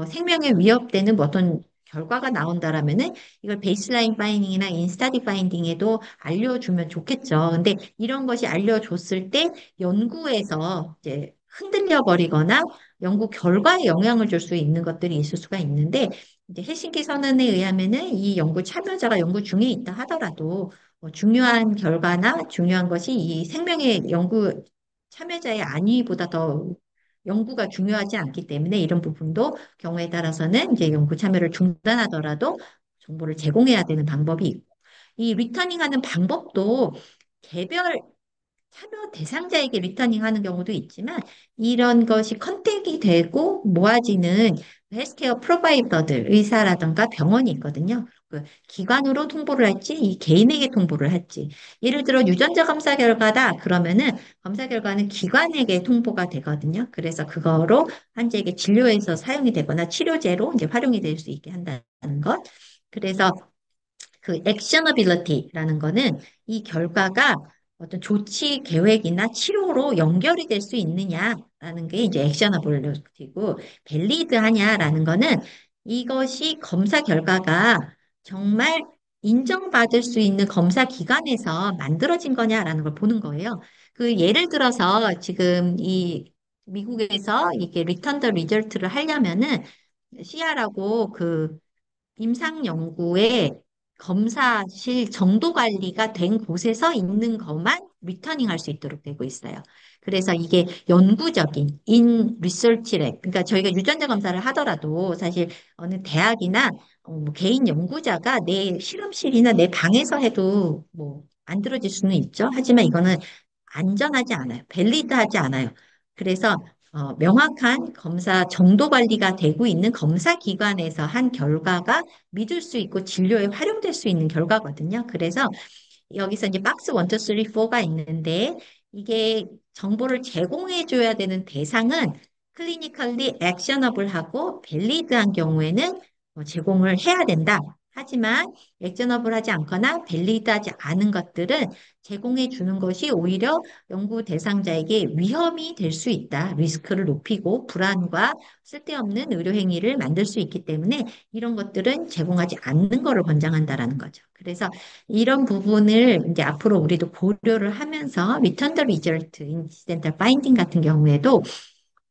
생명에 위협되는 뭐 어떤 결과가 나온다라면은 이걸 베이스라인 파인딩이나 인스타디 파인딩에도 알려주면 좋겠죠. 근데 이런 것이 알려줬을 때 연구에서 이제 흔들려 버리거나 연구 결과에 영향을 줄 수 있는 것들이 있을 수가 있는데 이제 헬싱키 선언에 의하면은 이 연구 참여자가 연구 중에 있다 하더라도 중요한 결과나 중요한 것이 이 생명의 연구 참여자의 안위보다 더 연구가 중요하지 않기 때문에 이런 부분도 경우에 따라서는 이제 연구 참여를 중단하더라도 정보를 제공해야 되는 방법이 있고, 이 리터닝하는 방법도 개별 참여 대상자에게 리터닝 하는 경우도 있지만 이런 것이 컨택이 되고 모아지는 헬스케어 프로바이더들, 의사라든가 병원이 있거든요. 그 기관으로 통보를 할지, 이 개인에게 통보를 할지. 예를 들어 유전자 검사 결과다. 그러면은 검사 결과는 기관에게 통보가 되거든요. 그래서 그거로 환자에게 진료에서 사용이 되거나 치료제로 이제 활용이 될 수 있게 한다는 것. 그래서 그 액셔너빌리티라는 거는 이 결과가 어떤 조치 계획이나 치료로 연결이 될 수 있느냐라는 게 이제 액셔너빌리티고 밸리드하냐라는 거는 이것이 검사 결과가 정말 인정받을 수 있는 검사 기관에서 만들어진 거냐라는 걸 보는 거예요. 그 예를 들어서 지금 이 미국에서 이게 리턴 더 리절트를 하려면은 시아라고 그 임상 연구에 검사실 정도 관리가 된 곳에서 있는 것만 리터닝 할 수 있도록 되고 있어요. 그래서 이게 연구적인 인 리서치 랩, 그러니까 저희가 유전자 검사를 하더라도 사실 어느 대학이나 뭐 개인 연구자가 내 실험실이나 내 방에서 해도 뭐 만들어질 수는 있죠. 하지만 이거는 안전하지 않아요. 밸리드하지 않아요. 그래서 명확한 검사 정도 관리가 되고 있는 검사 기관에서 한 결과가 믿을 수 있고 진료에 활용될 수 있는 결과거든요. 그래서 여기서 이제 박스 1, 2, 3, 4가 있는데 이게 정보를 제공해 줘야 되는 대상은 클리니컬리 액셔너블하고 밸리드한 경우에는 제공을 해야 된다. 하지만 액셔너블하지 않거나 밸리드하지 않은 것들은 제공해 주는 것이 오히려 연구 대상자에게 위험이 될 수 있다. 리스크를 높이고 불안과 쓸데없는 의료 행위를 만들 수 있기 때문에 이런 것들은 제공하지 않는 것을 권장한다라는 거죠. 그래서 이런 부분을 이제 앞으로 우리도 고려를 하면서 리턴 더 리절트 인시덴탈 파인딩 같은 경우에도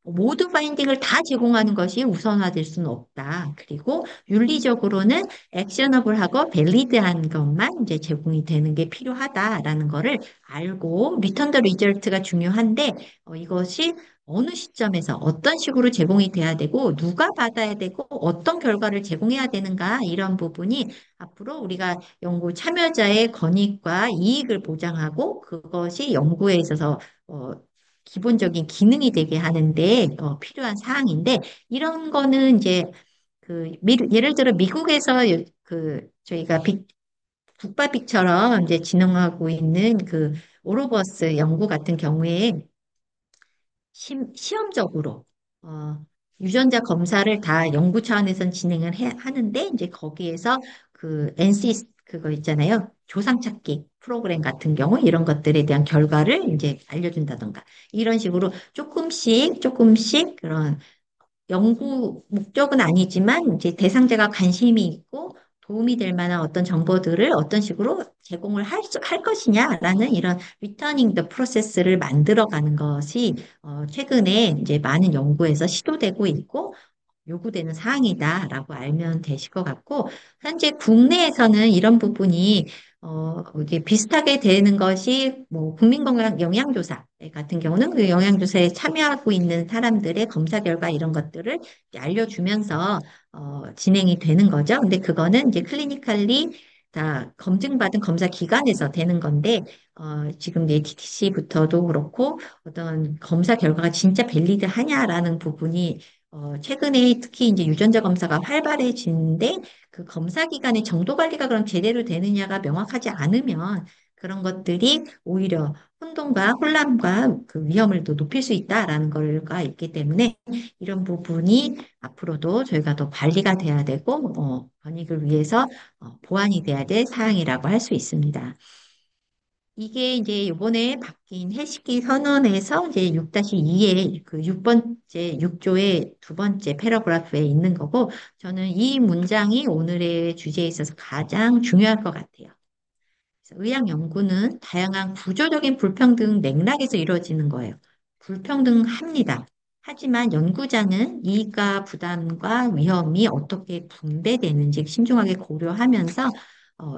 모든 파인딩을 다 제공하는 것이 우선화될 수는 없다. 그리고 윤리적으로는 액셔너블하고 밸리드한 것만 이제 제공이 되는 게 필요하다라는 거를 알고 리턴 더 리절트가 중요한데 이것이 어느 시점에서 어떤 식으로 제공이 돼야 되고 누가 받아야 되고 어떤 결과를 제공해야 되는가 이런 부분이 앞으로 우리가 연구 참여자의 권익과 이익을 보장하고 그것이 연구에 있어서 어, 기본적인 기능이 되게 하는데 필요한 사항인데 이런 거는 이제 예를 들어 미국에서 그 저희가 북바빅처럼 이제 진행하고 있는 그 오로버스 연구 같은 경우에 시험적으로 어, 유전자 검사를 다 연구 차원에선 진행을 하는데 이제 거기에서 그 NC 그거 있잖아요. 조상 찾기 프로그램 같은 경우 이런 것들에 대한 결과를 이제 알려준다던가 이런 식으로 조금씩 그런 연구 목적은 아니지만 이제 대상자가 관심이 있고 도움이 될 만한 어떤 정보들을 어떤 식으로 제공을 할 것이냐라는 이런 리터닝 더 프로세스를 만들어가는 것이 최근에 이제 많은 연구에서 시도되고 있고 요구되는 사항이다라고 알면 되실 것 같고, 현재 국내에서는 이런 부분이, 이게 비슷하게 되는 것이, 뭐, 국민건강 영양조사 같은 경우는 그 영양조사에 참여하고 있는 사람들의 검사 결과 이런 것들을 이제 알려주면서, 진행이 되는 거죠. 근데 그거는 이제 클리니컬리 다 검증받은 검사 기관에서 되는 건데, 지금 TTC부터도 그렇고, 어떤 검사 결과가 진짜 밸리드 하냐라는 부분이 최근에 특히 이제 유전자 검사가 활발해지는데 그 검사 기관의 정도 관리가 그럼 제대로 되느냐가 명확하지 않으면 그런 것들이 오히려 혼돈과 혼란과 그 위험을 또 높일 수 있다라는 걸가 있기 때문에 이런 부분이 앞으로도 저희가 더 관리가 돼야 되고 권익을 위해서 보완이 돼야 될 사항이라고 할 수 있습니다. 이게 이제 이번에 바뀐 해시기 선언에서 이제 6-2의 그 6번째, 6조의 두 번째 패러그래프에 있는 거고, 저는 이 문장이 오늘의 주제에 있어서 가장 중요할 것 같아요. 그래서 의학 연구는 다양한 구조적인 불평등 맥락에서 이루어지는 거예요. 불평등합니다. 하지만 연구자는 이익과 부담과 위험이 어떻게 분배되는지 신중하게 고려하면서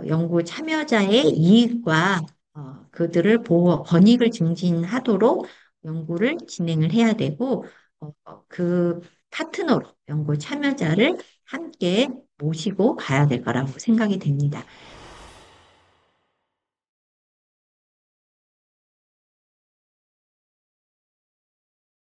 연구 참여자의 이익과 그들을 보호, 권익을 증진하도록 연구를 진행을 해야 되고, 그 파트너로 연구 참여자를 함께 모시고 가야 될 거라고 생각이 됩니다.